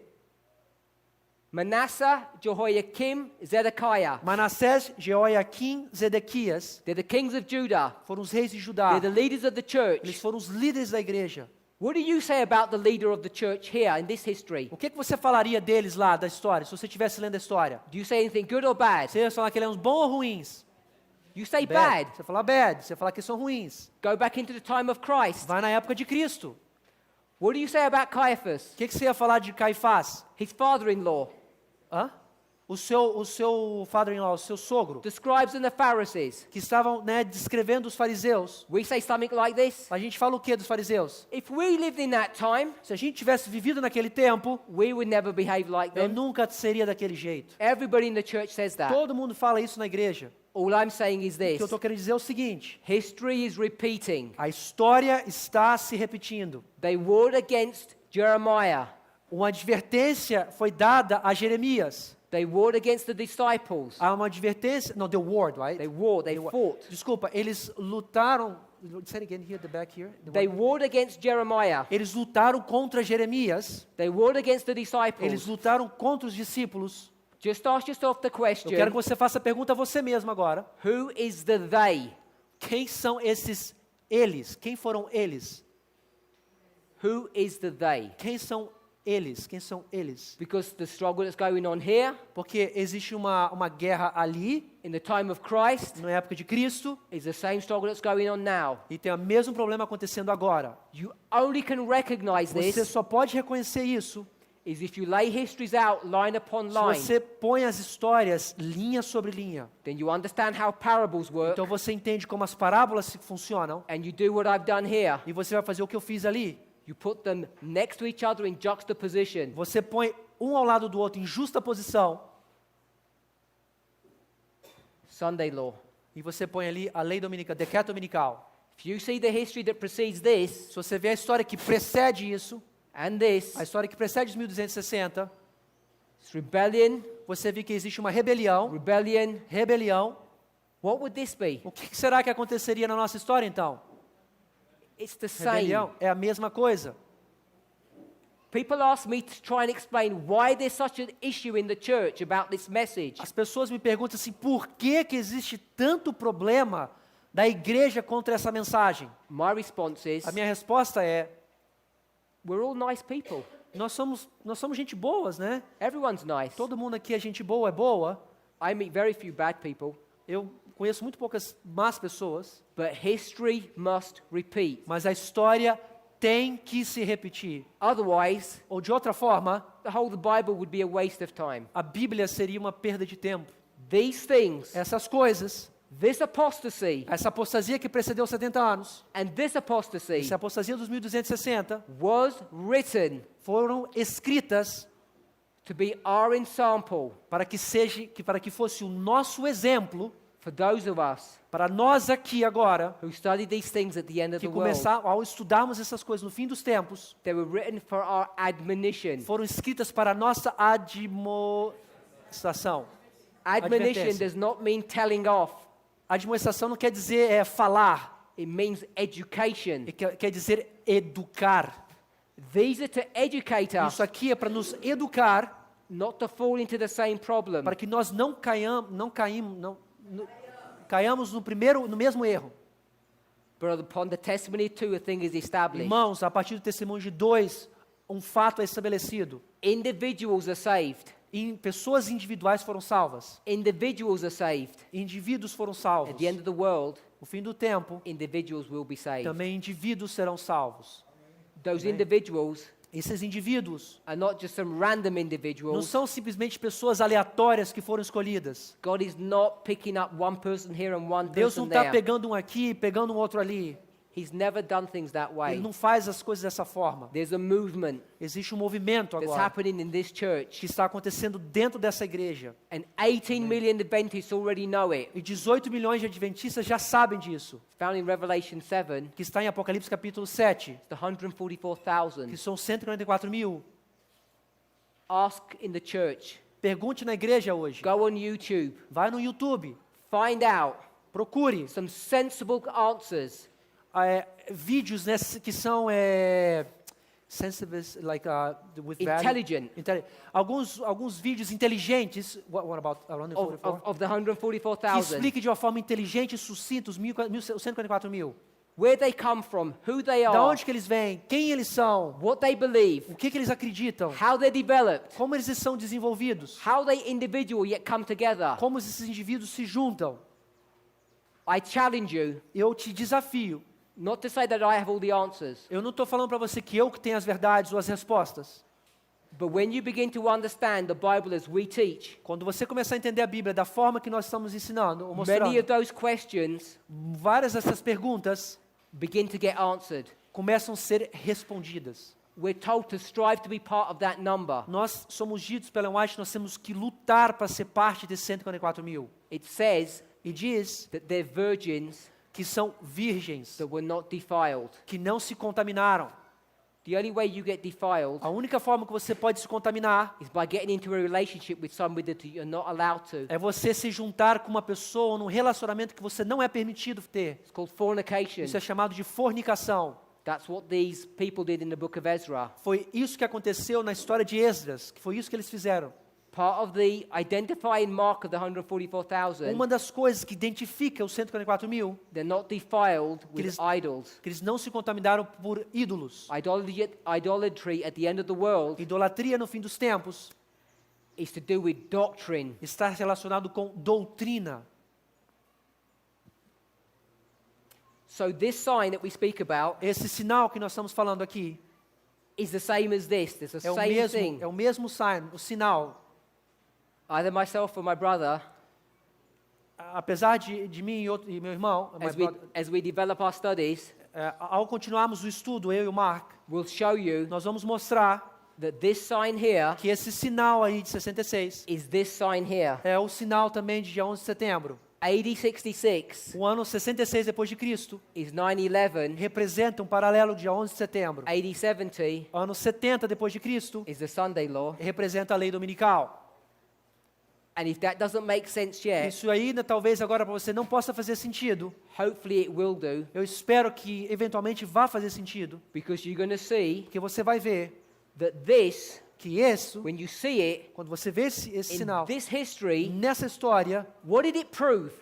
Manasseh, Jehoiakim, Zedekiah. Manassés, Jeoiaquim, Zedequias They're the kings of Judah. foram os reis de Judá. They're the leaders of the church. Eles foram os líderes da igreja. What do you say about the leader of the church here in this history? O que você falaria deles lá da história, se você estivesse lendo a história? Do you say anything good or bad? Você ia falar que eles eram bons ou ruins? You say bad. Você fala bad, você fala que são ruins. Go back into the time of Christ. Vai na época de Cristo. What do you say about Caiaphas, O que você ia falar de Caifás? his father-in-law, Hã? O seu father-in-law, o seu sogro, the scribes and the Pharisees? que estavam, né, descrevendo os fariseus. We say something like this. A gente fala o que dos fariseus? If we lived in that time, Se a gente tivesse vivido naquele tempo, we would never behave like eu them. nunca seria daquele jeito. Everybody in the church says that. Todo mundo fala isso na igreja. All I'm saying is O que eu this. estou querendo dizer é o seguinte: History is repeating. a história está se repetindo. They warred against Jeremiah. Uma advertência foi dada a Jeremias. They warred against the disciples. Há uma advertência, não, the word, right? They warred, they fought. Desculpa, eles lutaram. Say it again here, the back here. The They word. warred against Jeremiah. Eles lutaram contra Jeremias. They warred against the Eles disciples. lutaram contra os discípulos. Just ask yourself the Eu quero question, que você faça a pergunta a você mesmo agora. who is the they? Quem são esses eles? Quem foram eles? Who is the they? Quem são eles? Quem são eles? Because the struggle that's going on here Porque existe uma guerra ali, in the time of Christ na época de Cristo, is the same struggle that's going on now. e tem o mesmo problema acontecendo agora. You only can recognize Você this só pode reconhecer isso is if you lay histories out line upon se line. você põe as histórias linha sobre linha. Then you understand how parables work Então você entende como as parábolas funcionam and you do what I've done here. e você vai fazer o que eu fiz ali. You put them next to each other in juxtaposition. Você põe um ao lado do outro em justa posição Sunday law. e você põe ali a lei dominical, decreto dominical. If you see the history that precedes this Se você vê a história que precede isso, and this, a história que precede os 1260, it's rebellion, você vê que existe uma rebelião. rebellion. Rebelião. What would this be? O que será que aconteceria na nossa história então? It's the same. rebelião, é a mesma coisa. People ask me to try and explain why there's such an issue in the church about this message. As pessoas me perguntam assim, por que existe tanto problema da igreja contra essa mensagem? My response is, A minha resposta é, we're all nice people. nós somos gente boas, né? Everyone's nice. Todo mundo aqui é gente boa, é boa. I meet very few bad people, Eu conheço muito poucas más pessoas, but history must repeat. mas a história tem que se repetir. Otherwise, Ou de outra forma, the whole of the Bible would be a waste of time. a Bíblia seria uma perda de tempo. These things, Essas coisas, this apostasy essa apostasia que precedeu 70 anos, and this apostasy essa apostasia dos 1260, was written foram escritas to be our example para que fosse o nosso exemplo for those of us para nós aqui agora, who study these things at the end of que the world. ao estudarmos essas coisas no fim dos tempos, They were written for our admonition. foram escritas para a nossa admoestação. Admonition Advertência. does not mean telling off. Admoestação não quer dizer falar, It means education. quer dizer educar. These are to educate us, Isso aqui é para nos educar, not to fall into the same problem. para que nós não caiamos no mesmo erro. But upon the testimony of two, a thing is established. Irmãos, a partir do testemunho de dois, um fato é estabelecido. Individuals are saved. Pessoas individuais foram salvas. Individuals are saved. Indivíduos foram salvos. At the end of the world, No fim do tempo, individuals will be saved. também indivíduos serão salvos. Those individuals Esses indivíduos are not just some random não individuals. são simplesmente pessoas aleatórias que foram escolhidas. God is not picking up one person here and one Deus não person está there. pegando um aqui, pegando um outro ali. He's never done things that Ele way. não faz as coisas dessa forma. There's a movement Existe um movimento that's agora happening in this que church, está acontecendo dentro dessa igreja. and 18 million Adventists already know it. E 18 milhões de adventistas já sabem disso. It's found in Revelation 7, Que está em Apocalipse capítulo 7, the 144,000. que são 144 mil. Ask in the church. Pergunte na igreja hoje. Go on YouTube. Vai no YouTube. Find out Procure some sensible answers. vídeos que são sensitive, like with value. Intelligent. Alguns vídeos inteligentes. What about around Of, 44? of the Que 144,000. explique de uma forma inteligente e sucinta os 144 mil. Where they come from, who they Da are, onde que eles vêm? Quem eles são? what they believe, O que eles acreditam? how they're developed, Como eles são desenvolvidos? how they individual yet come together. Como esses indivíduos se juntam? I challenge you Eu te desafio. not to say that I have all the answers, Eu não estou falando para você que eu que tenho as verdades ou as respostas. but when you begin to understand the Bible as we teach, Quando você começar a entender a Bíblia da forma que nós estamos ensinando, ou many mostrando, of those questions várias dessas perguntas begin to get answered. começam a ser respondidas. We're told to strive to be part of that number. Nós somos ditos pela Ellen White, nós temos que lutar para ser parte desses 144 mil. It says E diz that they're virgins que são virgens, that were not defiled. que não se contaminaram. The only way you get defiled A única forma que você pode se contaminar is by getting into a relationship with somebody that you're not allowed to. é você se juntar com uma pessoa num relacionamento que você não é permitido ter. It's called fornication. Isso é chamado de fornicação. That's what these people did in the book of Ezra. Foi isso que aconteceu na história de Esdras, que foi isso que eles fizeram. Part of the identifying mark of the 144,000, Uma das coisas que identifica os 144 mil, they're not defiled with eles- idols. que eles não se contaminaram por ídolos. Idolatry at the end of the world Idolatria no fim dos tempos is to do with doctrine. está relacionado com doutrina. So this sign that we speak about Esse sinal que nós estamos falando aqui is the same as this. It's the same thing. é o mesmo o sinal. Either myself or my brother, Apesar de mim e meu irmão, as we develop our studies, ao continuarmos o estudo, eu e o Mark, we'll show you nós vamos mostrar that this sign here que esse sinal aí de 66 is this sign here. é o sinal também de dia 11 de setembro. AD 66 O ano 66 depois de Cristo is 9/11. representa um paralelo dia 11 de setembro. AD 70 Ano 70 depois de Cristo is the Sunday law. representa a lei dominical. And if that doesn't make sense yet, Isso ainda talvez agora para você não possa fazer sentido. hopefully it will do, Eu espero que eventualmente vá fazer sentido, because you're going to see porque você vai ver that this, que isso, when you see it, quando você vê esse in sinal, this history, nessa história, what did it prove?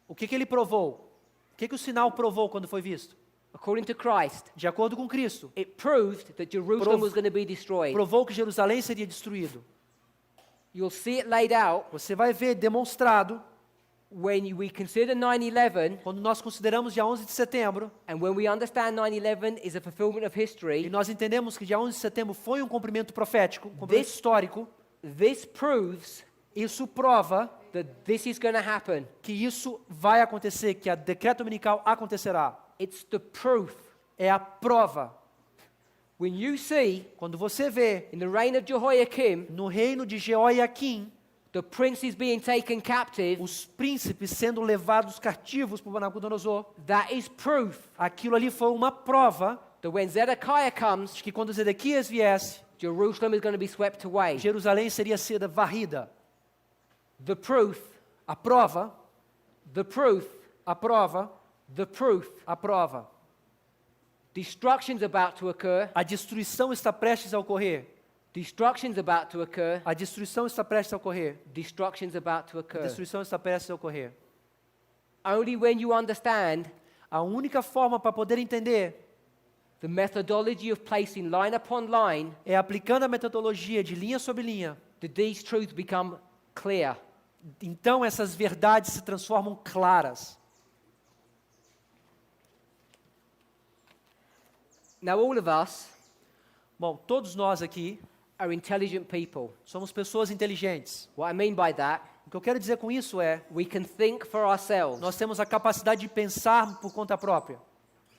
o que ele provou? O que o sinal provou quando foi visto? According to Christ, De acordo com Cristo, it proved that Jerusalem was going to be destroyed. provou que Jerusalém seria destruído. You'll see it laid out Você vai ver demonstrado when we consider 9/11, quando nós consideramos dia 11 de setembro, and when we understand 9/11 is a fulfillment of e history. nós entendemos que dia 11 de setembro foi um cumprimento profético, um cumprimento histórico. This proves Isso prova that this is going to happen. que isso vai acontecer, que a decreto dominical acontecerá. It's the proof. É a prova. When you see Quando você vê in the reign of Jehoiakim no reino de Jeoiaquim the princes being taken captive, os príncipes sendo levados cativos por Nabucodonosor, that is proof aquilo ali foi uma prova that when Zedekiah comes, de que quando Zedequias viesse, Jerusalem is going to be swept away. Jerusalém seria sendo varrida. The proof, A prova, the proof, a prova, the proof. a prova. Destruction's about to occur. A destruição está prestes a ocorrer. Destruction's about to occur. A destruição está prestes a ocorrer. Destruction's about to A occur. destruição está prestes a ocorrer. Only when you understand A única forma para poder entender the methodology of placing line upon line é aplicando a metodologia de linha sobre linha. that these truths become clear. Então essas verdades se transformam claras. Now all of us Bom, todos nós aqui are intelligent people. somos pessoas inteligentes. What I mean by that, O que eu quero dizer com isso é, we can think for ourselves. nós temos a capacidade de pensar por conta própria.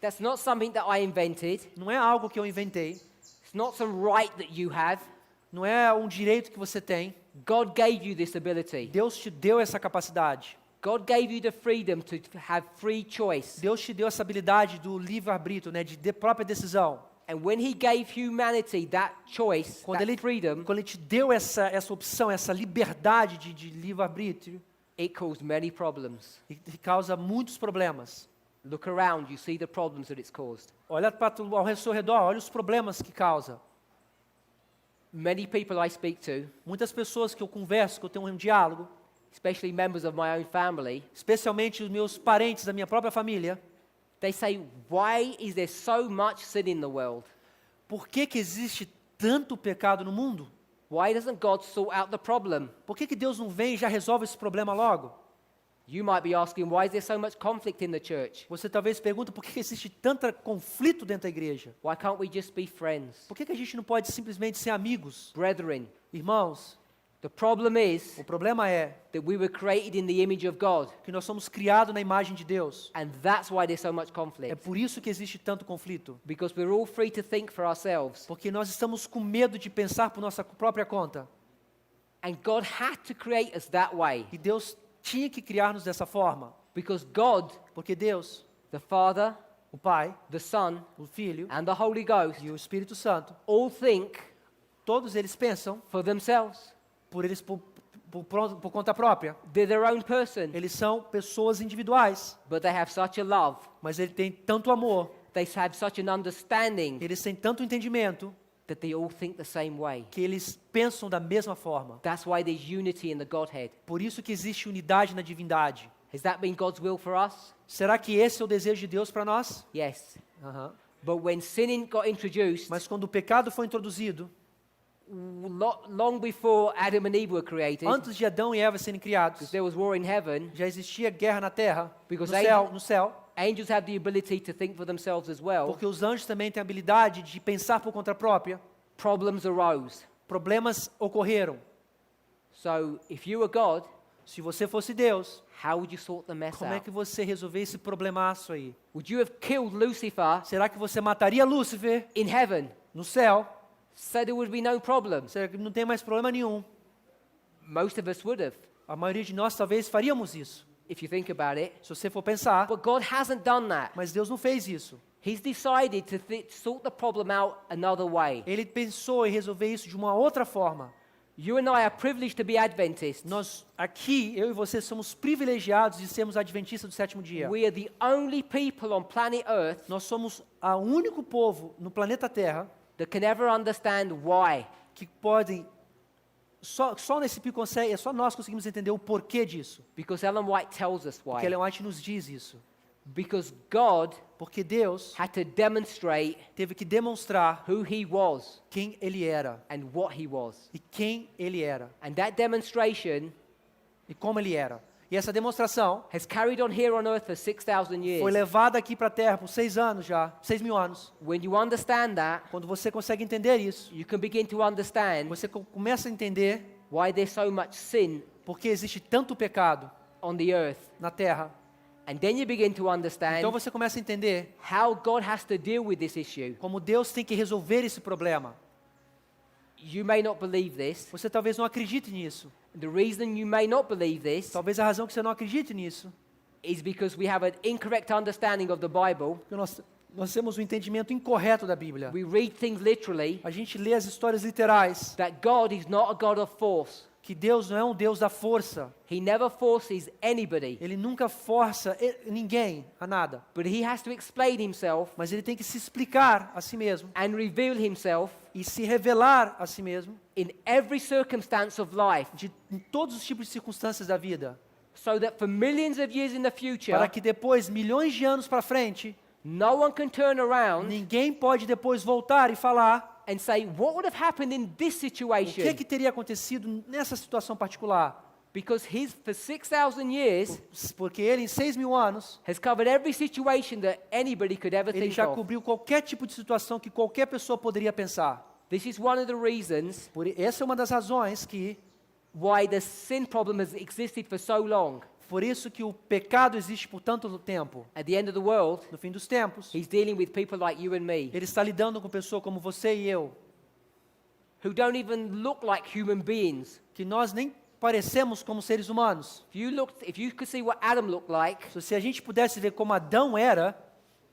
That's not something that I invented. Não é algo que eu inventei, It's not some right that you have. não é um direito que você tem. God gave you this ability. Deus te deu essa capacidade. God gave you the freedom to have free choice. Deus te deu essa habilidade do livre-arbítrio, né, de própria decisão. And when he gave humanity that choice, Quando that ele, freedom, quando ele te deu essa opção, essa liberdade de livre-arbítrio, it caused many problems. e causa muitos problemas. Look around, you see the problems that it's caused. Olha ao seu redor, olha os problemas que causa. Many people I speak to, Muitas pessoas que eu converso, que eu tenho um diálogo, especially members of my own family, especialmente os meus parentes da minha própria família, they say, why is there so much sin in the world? por que existe tanto pecado no mundo? Why doesn't God sort out the problem? Por que Deus não vem e já resolve esse problema logo? You might be asking, why is there so much conflict in the church? Você talvez pergunte por que existe tanto conflito dentro da igreja? Why can't we just be friends? Por que a gente não pode simplesmente ser amigos? Brethren, Irmãos, the problem is o problema é that we were created in the image of God, que nós somos criados na imagem de Deus. and that's why there's so much É conflict. por isso que existe tanto conflito. Because we're all free to think for ourselves. Porque nós estamos com medo de pensar por nossa própria conta. And God had to create us that way. E Deus tinha que criar-nos dessa forma. Because God, Porque Deus, the Father, o Pai, the Son, o Filho and the Holy Ghost e o Espírito Santo, all think todos eles pensam for themselves. por conta própria. They're their own person. Eles são pessoas individuais, But they have such a love. mas ele tem tanto amor, They have such an understanding eles têm tanto entendimento, that they all think the same way. que eles pensam da mesma forma. That's why there's unity in the Godhead. Por isso que existe unidade na divindade. Has that been God's will for us? Será que esse é o desejo de Deus para nós? Yes. Aham. But when sin got introduced, Mas quando o pecado foi introduzido, long before Adam and Eve were created, antes de Adão e Eva serem criados, there was war in heaven, já existia guerra na terra, Because no céu, angels have the ability to think for themselves as well. porque os anjos também têm a habilidade de pensar por conta própria. Problems arose. Problemas ocorreram. So if you were God, Se você fosse Deus, how would you sort the mess como é out? que você resolveria esse problemaço aí? Would you have killed Lucifer Será que você mataria Lúcifer in heaven no céu? so there would be no problem? Será que não tem mais problema nenhum? Most of us would have, A maioria de nós talvez faríamos isso, if you think about it. se você for pensar. But God hasn't done that. Mas Deus não fez isso. He's decided to sort the problem out another way. Ele pensou em resolver isso de uma outra forma. You and I are privileged to be Adventists. Nós aqui, eu e você, somos privilegiados de sermos adventistas do sétimo dia. We are the only people on planet Earth Nós somos o único povo no planeta Terra that can ever understand why. que podem, só nesse pico consegue, é só nós conseguimos entender o porquê disso. Because Ellen White tells us Porque why. Ellen White nos diz isso. Because God Porque Deus had to demonstrate teve que demonstrar who He was quem Ele era and what He was. e quem Ele era And that demonstration e como Ele era. E essa demonstração has carried on here on earth for 6,000 foi years. levada aqui para a Terra por 6 anos já, 6.000 anos. When you understand that, Quando você consegue entender isso, you can begin to understand você começa a entender why there's so much sin por que existe tanto pecado on the earth. na Terra. And then you begin to understand Então você começa a entender how God has to deal with this issue. como Deus tem que resolver esse problema. You may not believe this. Você talvez não acredite nisso. The reason you may not believe this Talvez a razão que você não acredite nisso is because we have an incorrect understanding of the Bible. é porque nós temos um entendimento incorreto da Bíblia. We read things literally, A gente lê as histórias literais, that God is not a God of force. que Deus não é um Deus da força. He never forces anybody, Ele nunca força ninguém a nada. but He has to explain Himself Mas ele tem que se explicar a si mesmo and reveal Himself e se revelar a si mesmo in every circumstance of life, em todos os tipos de circunstâncias da vida. so that for millions of years in the Para future, que depois, milhões de anos para frente, no one can turn around ninguém pode depois voltar e falar and say, what would have happened in this o que situation? teria acontecido nessa situação particular. Because for 6,000 years, Porque ele, em 6.000 anos, has covered every situation that anybody could ever ele think já of. cobriu qualquer tipo de situação que qualquer pessoa poderia pensar. This is one of the reasons Essa é uma das razões que, why the sin problem has existed for so long. por isso que o pecado existe por tanto tempo. At the end of the world, No fim dos tempos, He's dealing with people like you and me, ele está lidando com pessoas como você e eu, who don't even look like human beings. que nós nem parecemos como seres humanos. If you could see what Adam looked like, Se a gente pudesse ver como Adão era,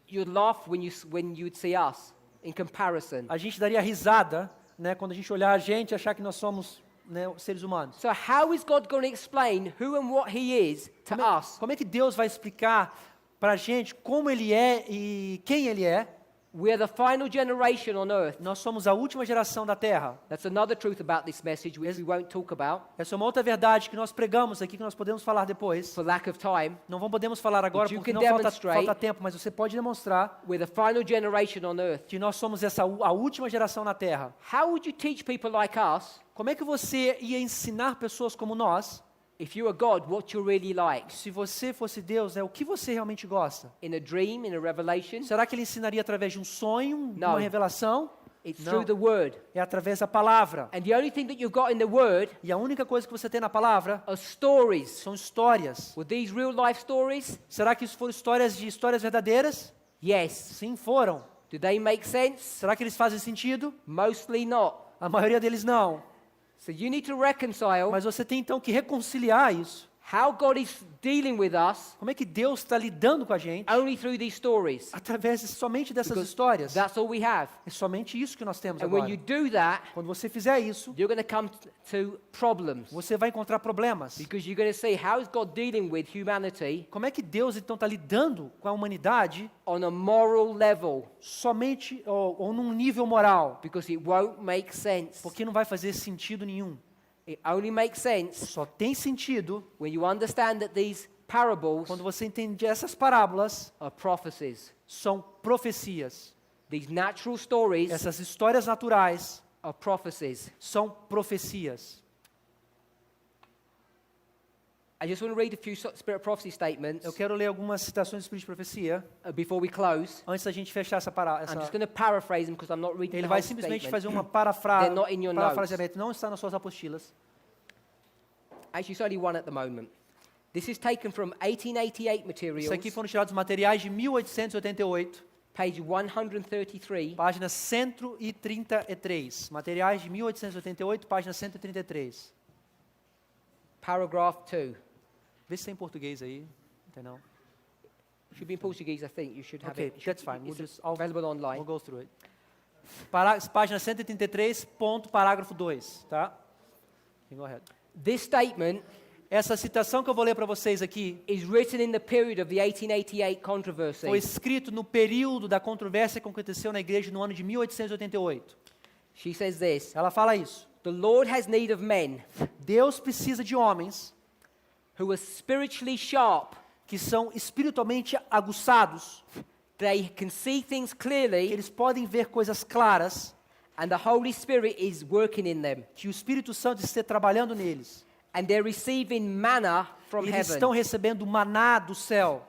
you'd laugh when you'd see us in comparison. a gente daria risada, né, quando a gente olhar a gente e achar que nós somos, né, seres humanos. So how is God going to explain who and what He is to us? Como é que Deus vai explicar para a gente como Ele é e quem Ele é? We are the final generation on earth. Nós somos a última geração da Terra. That's another truth about this message, which we won't talk about Essa é uma outra verdade que nós pregamos aqui, que nós podemos falar depois. for lack of time. Não podemos falar agora But you porque can não demonstrate- falta tempo, mas você pode demonstrar We're the final generation on earth. que nós somos a última geração na Terra. How would you teach people like us, Como é que você ia ensinar pessoas como nós, if you were God, what you're really like? se você fosse Deus, o que você realmente gosta? In a dream, in a revelation? Será que ele ensinaria através de um sonho, de Não. uma revelação? It's No. through the Word. É através da palavra. And the only thing that you've got in the Word E a única coisa que você tem na palavra are stories. são histórias. Were these real life stories? Será que isso foram histórias verdadeiras? Yes. Sim, foram. Do they make sense? Será que eles fazem sentido? Mostly not. A maioria deles não. So you need to reconcile Mas você tem então que reconciliar isso. how God is dealing with us Como é que Deus está lidando com a gente only through these stories. através somente dessas Because histórias? that's all we have. É somente isso que nós temos And when agora. you do that, Quando você fizer isso, you're going to come to problems. você vai encontrar problemas. Because you're going to see how is God dealing with humanity Como é que Deus então está lidando com a humanidade on a moral level? somente ou num nível moral? Because it won't make sense. Porque não vai fazer sentido nenhum. It only makes sense Só tem sentido when you understand that these parables quando você entende essas parábolas are prophecies. são profecias. These natural stories Essas histórias naturais are prophecies. são profecias. I just want to read a few spirit prophecy statements Eu quero ler algumas citações do Espírito de Profecia before we close. antes da gente fechar essa I'm just going to paraphrase them because I'm not reading Ele the vai whole simplesmente statement. fazer uma They're not in your notes. parafraseamento. Não está nas suas apostilas. Actually, it's only one at the moment. This is taken from 1888 Isso materials, aqui foram tirados materiais de 1888, page 133. página 133. Materiais de 1888, página 133. Paragraph 2. Vê se tem em português aí. Não tem não. Should be in Portuguese, I think. You should have Okay, it. that's fine. We'll It's just- I'll- available online. We'll go through it. Página 133, ponto, parágrafo 2, tá? Go ahead. This statement Essa citação que eu vou ler para vocês aqui is written in the period of the 1888 foi controversy. escrito no período da controvérsia que aconteceu na igreja no ano de 1888. She says this: Ela fala isso. The Lord has need of men Deus precisa de homens who are spiritually sharp. que são espiritualmente aguçados, They can see things que clearly, eles podem ver coisas claras, and the Holy Spirit is working in them. que o Espírito Santo esteja trabalhando neles. And they're receiving manna from Eles estão heaven. recebendo maná do céu.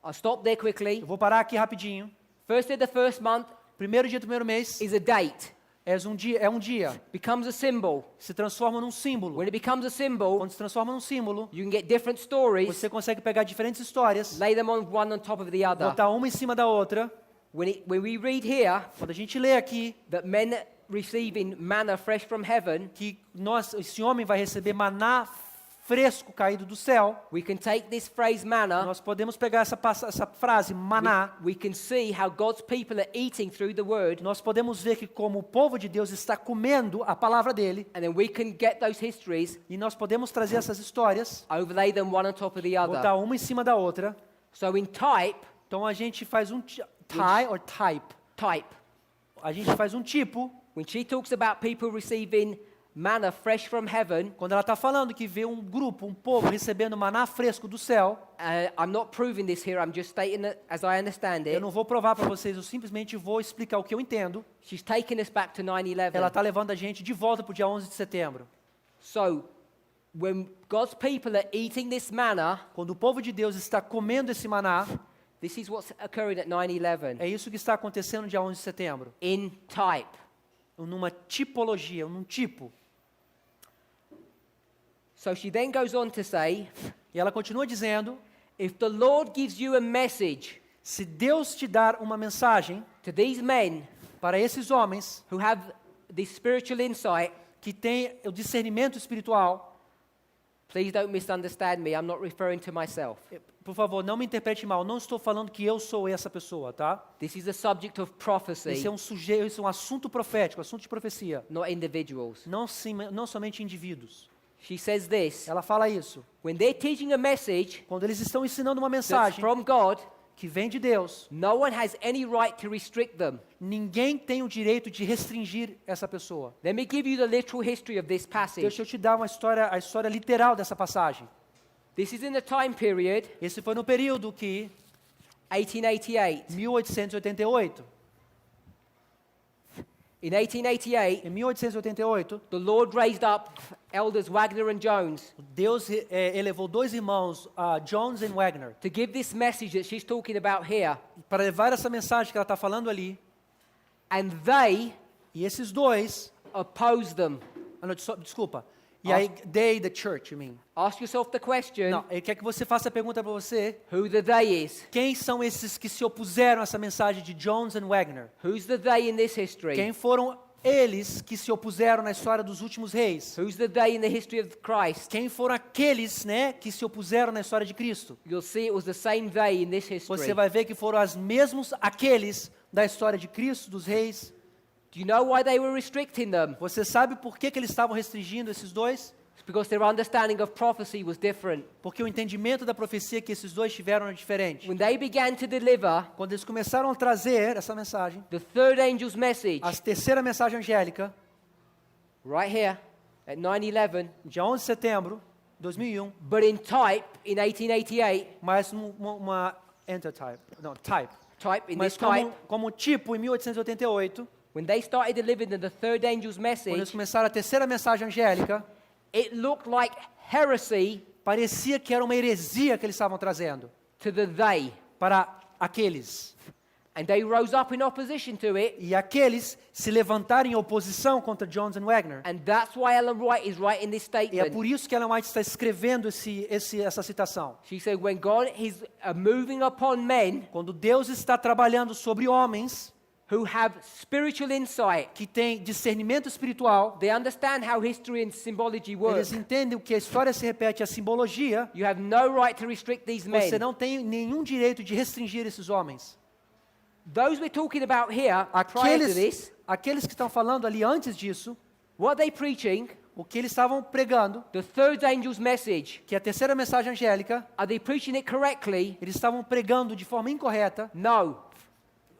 I'll stop there quickly. Eu vou parar aqui rapidinho. First day of the first month Primeiro dia do primeiro mês is a date. é um dia. Becomes a symbol. Se transforma num símbolo. When it becomes a symbol, Quando se transforma num símbolo, you can get different stories, você consegue pegar diferentes histórias, lay them on one on top of the other. botar uma em cima da outra. When we read here Quando a gente lê aqui that men receiving manna fresh from heaven, que esse homem vai receber maná fresco caído do céu, we can take this phrase manna. nós podemos pegar essa frase, maná, We can see how God's people are eating through the word, nós podemos ver que como o povo de Deus está comendo a palavra dele, and then we can get those histories, e nós podemos trazer essas histórias, overlay them one on top of the other. botar uma em cima da outra. So in type, Então a gente faz um type. A gente faz um tipo, when she talks about people receiving manna fresh from heaven, quando ela está falando que vê um grupo, um povo recebendo maná fresco do céu. I'm not proving this here, I'm just stating it as I understand Eu it. não vou provar para vocês, eu simplesmente vou explicar o que eu entendo. She's taking us back to Ela 9/11. está levando a gente de volta para o dia 11 de setembro. So, when God's people are eating this manna, Quando o povo de Deus está comendo esse maná, this is what's occurring at 9/11 é isso que está acontecendo no dia 11 de setembro. in type. Numa tipologia, num tipo. So she then goes on to say, E ela continua dizendo, if the Lord gives you a message se Deus te dar uma mensagem to these men para esses homens who have this spiritual insight, que têm o discernimento espiritual, please don't misunderstand me. I'm not referring to myself. por favor, não me interprete mal, não estou falando que eu sou essa pessoa, tá? This is a subject of prophecy, Esse é um assunto profético, assunto de profecia. not individuals. Não somente indivíduos. She says this, Ela fala isso. when they're teaching a message Quando eles estão ensinando uma that's mensagem from God, que vem de Deus, no one has any right to restrict them. ninguém tem o direito de restringir essa pessoa. Let me give you the literal history of this passage. Deixa eu te dar a história literal dessa passagem. This is in the time period, Esse foi no período que, 1888. 1888, In 1888, em 1888, the Lord raised up elders Wagner and Jones Deus elevou dois irmãos, Jones e Wagner, to give this message that she's talking about here. para levar essa mensagem que ela está falando ali. And they E esses dois, opposed them. desculpa, e aí, the church, you mean. Ask yourself the question, Não, ele quer que você faça a pergunta para você. who the they is. Quem são esses que se opuseram a essa mensagem de Jones e Wagner? Who's the they in this history? Quem foram eles que se opuseram na história dos últimos reis? Who's the they in the history of Christ? Quem foram aqueles, né, que se opuseram na história de Cristo? You'll see it was the same they in this Você history. vai ver que foram os mesmos aqueles da história de Cristo, dos reis. Do you know why they were restricting them? Você sabe por que eles estavam restringindo esses dois? It's because their understanding of prophecy was different. Porque o entendimento da profecia que esses dois tiveram era diferente. When they began to deliver Quando eles começaram a trazer essa mensagem, the third angel's message, a terceira mensagem angélica, right here at 9/11, dia 11 de setembro de 2001, but in type in 1888, mas type in mas this type, como tipo em 1888, when they started delivering the third angel's quando eles message, começaram a terceira mensagem angélica, it looked like heresy parecia que era uma heresia que eles estavam trazendo to the they. para aqueles. And they rose up in opposition to it, E aqueles se levantaram em oposição contra Jones e Wagner. and that's why Ellen White is writing this E é statement. por isso que Ellen White está escrevendo essa citação. She said, when God is moving upon men Quando Deus está trabalhando sobre homens who have spiritual insight, que têm discernimento espiritual, they understand how history and symbology work. eles entendem o que a história se repete, a simbologia. You have no right to restrict these men. Você não tem nenhum direito de restringir esses homens. Those we're talking about here, prior to this, Aqueles que estão falando ali antes disso, what are they preaching? o que eles estavam pregando, the third angel's message, que é a terceira mensagem angélica, are they preaching it correctly? eles estavam pregando de forma incorreta. No,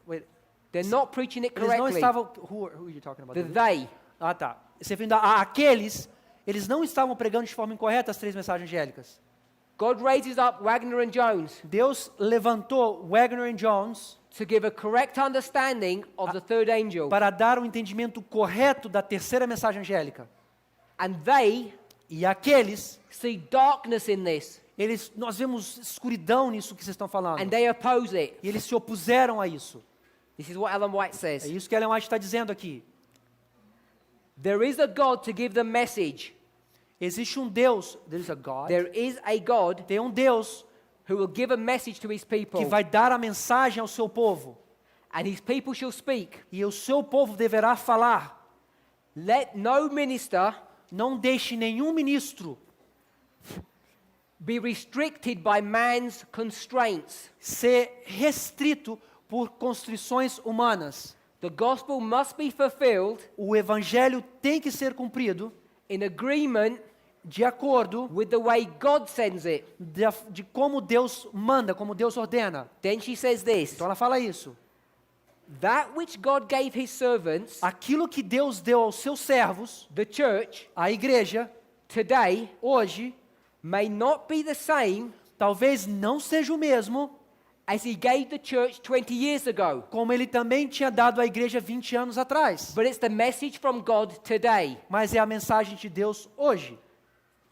Wait, they're not preaching it eles não correctly. estavam... Who are you talking about? The they. Ah, tá. Se referindo a aqueles, eles não estavam pregando de forma incorreta as três mensagens angélicas. God raises up Wagner and Jones Deus levantou Wagner e Jones to give a correct understanding of the third angel. para dar o entendimento correto da terceira mensagem angélica. And they E aqueles, see darkness in this, nós vemos escuridão nisso que vocês estão falando. and they oppose it. E eles se opuseram a isso. This is what Ellen White É says. isso que Ellen White está dizendo aqui. There is a God to give the message. Existe um Deus, there is a God, There is a God tem um Deus who will give a message to his people, que vai dar a mensagem ao seu povo. and his people shall speak. E o seu povo deverá falar. Let no minister Não deixe nenhum ministro be restricted by man's constraints. ser restrito por constrições humanas. The gospel must be fulfilled O evangelho tem que ser cumprido in agreement de acordo with the way God sends it. de como Deus manda, como Deus ordena. Then she says this, Então ela fala isso. that which God gave his servants, Aquilo que Deus deu aos seus servos, the church, a igreja, today, hoje, may not be the same talvez não seja o mesmo as he gave the church 20 years ago. como ele também tinha dado à igreja 20 anos atrás. But it's the message from God today. Mas é a mensagem de Deus hoje.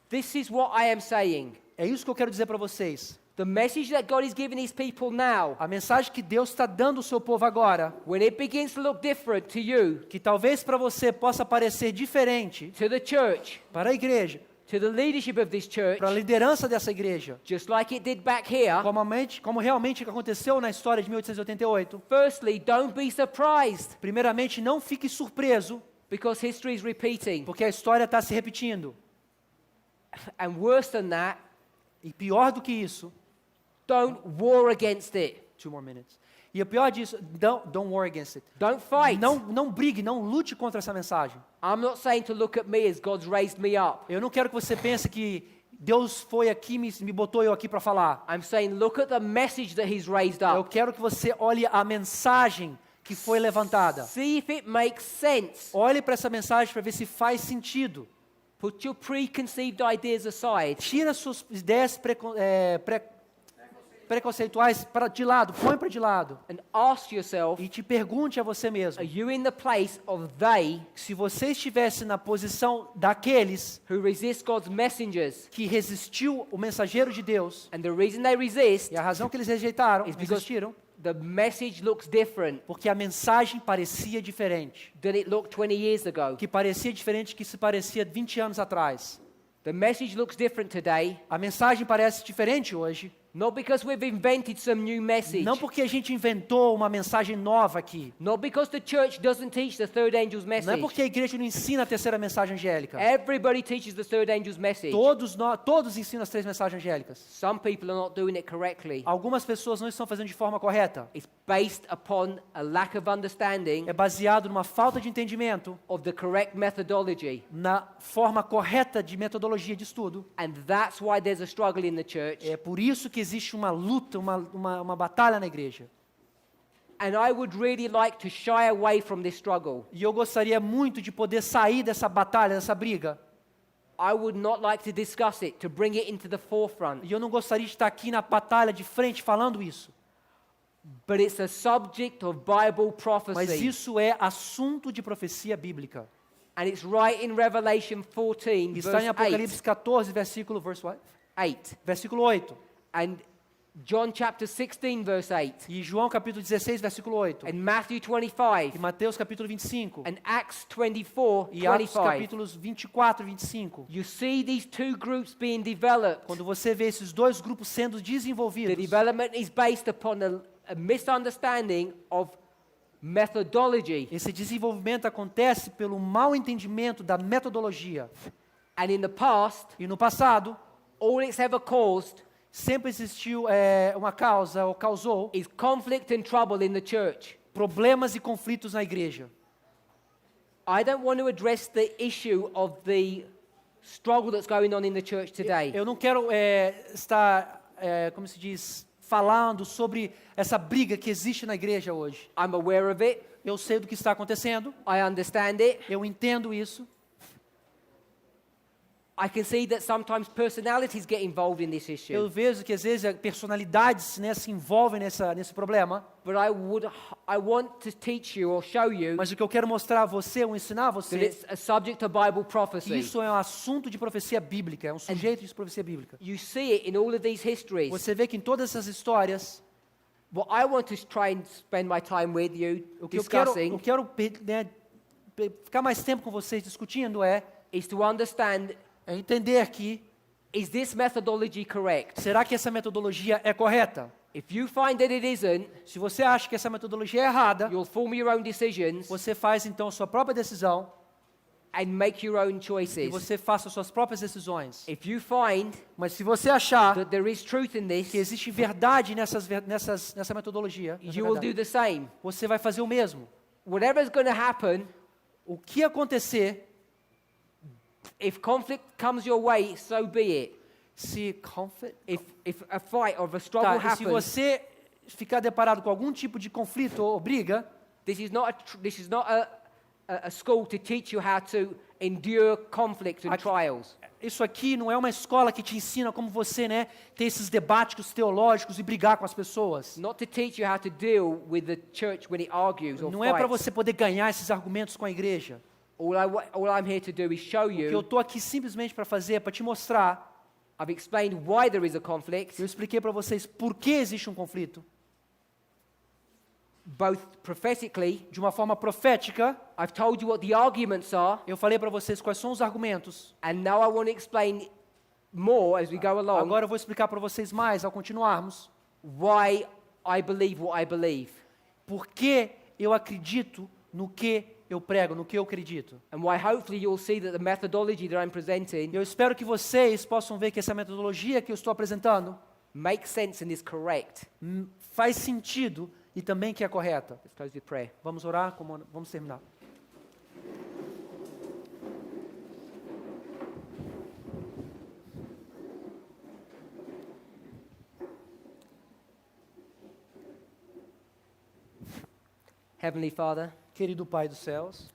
This is what I am saying. É isso que eu quero dizer para vocês. The message that God is giving his people now, A mensagem que Deus está dando ao seu povo agora, when it begins to look different to you, que talvez para você possa parecer diferente to the church, para a igreja, to the leadership of this church, para a liderança dessa igreja, just like it did back here, como realmente aconteceu na história de 1888. firstly, don't be surprised Primeiramente, não fique surpreso, because history is repeating. porque a história está se repetindo. And worse than that, E pior do que isso, don't war against it. 2 more minutes. E o pior disso, don't war against it. Don't fight. Não brigue, não lute contra essa mensagem. I'm not saying to look at me as God's raised me up. Eu não quero que você pense que Deus foi aqui, me botou eu aqui para falar. I'm saying look at the message that he's raised Eu up. quero que você olhe a mensagem que foi levantada. See if it makes sense. Olhe para essa mensagem para ver se faz sentido. Put your preconceived ideas aside Tira suas ideias preconceituais de lado, põe para de lado. and ask yourself, E te pergunte a você mesmo, are you in the place of they se você estivesse na posição daqueles who resist God's messengers? que resistiu o mensageiro de Deus, And the reason they resist e a razão que eles rejeitaram, is because resistiram, the message looks different porque a mensagem parecia diferente. than it looked 20 years ago. Que parecia diferente que se parecia 20 anos atrás. The message looks different today, A mensagem parece diferente hoje, not because we've invented some new message, não porque a gente inventou uma mensagem nova aqui. not because the church doesn't teach the third angel's Não é message. porque a igreja não ensina a terceira mensagem angélica. Everybody teaches the third angel's message. Todos ensinam as três mensagens angélicas. Some people are not doing it correctly. Algumas pessoas não estão fazendo de forma correta. It's based upon a lack of understanding É baseado numa falta de entendimento, of the correct methodology. na forma correta de metodologia de estudo. And that's why there's a struggle in the church. É por isso que existe uma luta, uma batalha na igreja. And I would really like to shy away from this struggle. E eu gostaria muito de poder sair dessa batalha, dessa briga. I would not like to discuss it, to bring it into the forefront. E eu não gostaria de estar aqui na batalha de frente falando isso. But it's a subject of Bible Mas prophecy. isso é assunto de profecia bíblica. And it's right in Revelation 14, Está verse em Apocalipse 14, versículo, verse what? 8. Versículo 8. And John chapter 16, verse 8. E João capítulo 16, versículo 8. And Matthew E 25. Mateus capítulo 25. And Acts 24, E Atos 25. capítulos 24 e 25. You see these two groups being developed. Quando você vê esses dois grupos sendo The desenvolvidos, development is based upon a misunderstanding of methodology. esse desenvolvimento acontece pelo mau entendimento da metodologia. And in the past, E no passado, all it's ever caused sempre existiu uma causa, ou causou, is conflict and trouble in the church. problemas e conflitos na igreja. I don't want to address the issue of the struggle that's going on in the church today. Eu não quero estar, como se diz, falando sobre essa briga que existe na igreja hoje. I'm aware of it. Eu sei do que está acontecendo, I understand it. eu entendo isso. I can see that sometimes personalities get involved in this issue. Eu vejo que às vezes personalidades, né, se envolvem nesse problema. But I want to teach you or show you Mas o que eu quero mostrar a você, ou ensinar a that você, it's a subject of Bible prophecy. isso é um assunto de profecia bíblica, é um sujeito de profecia bíblica. You see it in all of these histories. Você vê que em todas essas histórias, What I want to try and spend my time with you o que eu discussing quero né, ficar mais tempo com vocês discutindo is to understand, é entender que, is this methodology correct? será que essa metodologia é correta? If you find that it isn't, Se você acha que essa metodologia é errada, you'll form your own decisions você faz então a sua própria decisão and make your own e choices. você faça as suas próprias decisões. If you find Mas se você achar that there is truth in que this, existe verdade nessa metodologia, nessa you will verdade, do the same. você vai fazer o mesmo. Whatever's going to happen, O que acontecer, if conflict comes your way, so be it. se conflict, If a fight or a struggle tá, e se happens, você ficar deparado com algum tipo de conflito ou briga, this is not a school to teach you how to endure conflict and Aqui- trials. isso aqui não é uma escola que te ensina como você, né, ter esses debates teológicos e brigar com as pessoas. Not to teach you how to deal with the church when it argues or Não é para fights. você poder ganhar esses argumentos com a igreja. All I'm here to do is show O que eu you. estou aqui simplesmente para fazer é para te mostrar. I've explained why there is a conflict, Eu expliquei para vocês por que existe um conflito. both prophetically. De uma forma profética, I've told you what the arguments are, eu falei para vocês quais são os argumentos. and now I want to explain more as we go along Agora eu vou explicar para vocês mais ao continuarmos. why I believe what I believe, Por que eu acredito no que eu prego, no que eu acredito. and why hopefully you'll see that the methodology that I'm E presenting eu espero que vocês possam ver que essa metodologia que eu estou apresentando makes sense and is correct. faz sentido e também que é correta. Let's close with prayer. Vamos orar, vamos terminar. Heavenly Father, Querido Pai dos céus,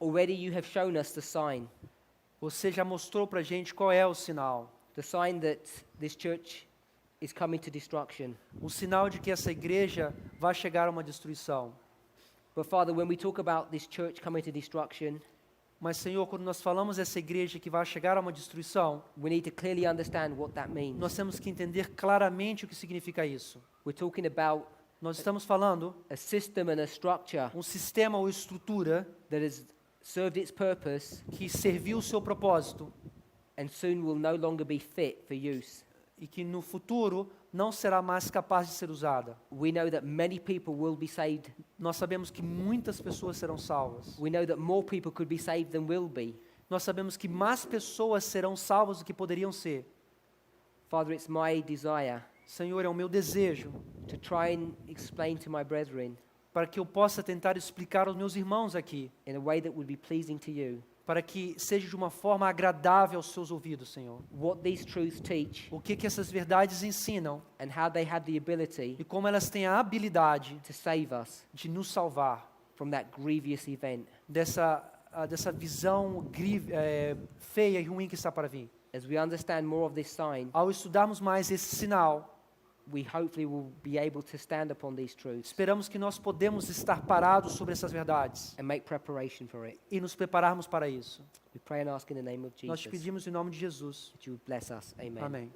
already you have shown us the sign você já mostrou para a gente qual é o sinal. that this church is coming to destruction. O sinal de que essa igreja vai chegar a uma destruição. But Father, when we talk about this church coming to destruction, Mas, Senhor, quando nós falamos dessa igreja que vai chegar a uma destruição, we need to clearly understand what that means. nós temos que entender claramente o que significa isso. We're talking about Nós estamos falando a system and a structure um sistema ou estrutura that has served its purpose que serviu o seu propósito and soon will no longer be fit for use. e que no futuro não será mais capaz de ser usada. We know that many people will be saved. Nós sabemos que muitas pessoas serão salvas. We know that more people could be saved than will be. Nós sabemos que mais pessoas serão salvas do que poderiam ser. Father, it's my desire Senhor, é o meu desejo to try and explain to my brethren para que eu possa tentar explicar aos meus irmãos aqui, in a way that would be pleasing to you para que seja de uma forma agradável aos seus ouvidos, Senhor. what these truths teach O que essas verdades ensinam and how they have the ability e como elas têm a habilidade to save us de nos salvar from that grievous event dessa visão feia e ruim que está para vir. as we understand more of this sign. Ao estudarmos mais esse sinal, We hopefully will be able to stand upon these truths esperamos que nós podemos estar parados sobre essas verdades and make preparation for it. e nos prepararmos para isso. We pray and ask in the name of Nós te Jesus pedimos em nome de Jesus. that you would bless us. Amen. Amém.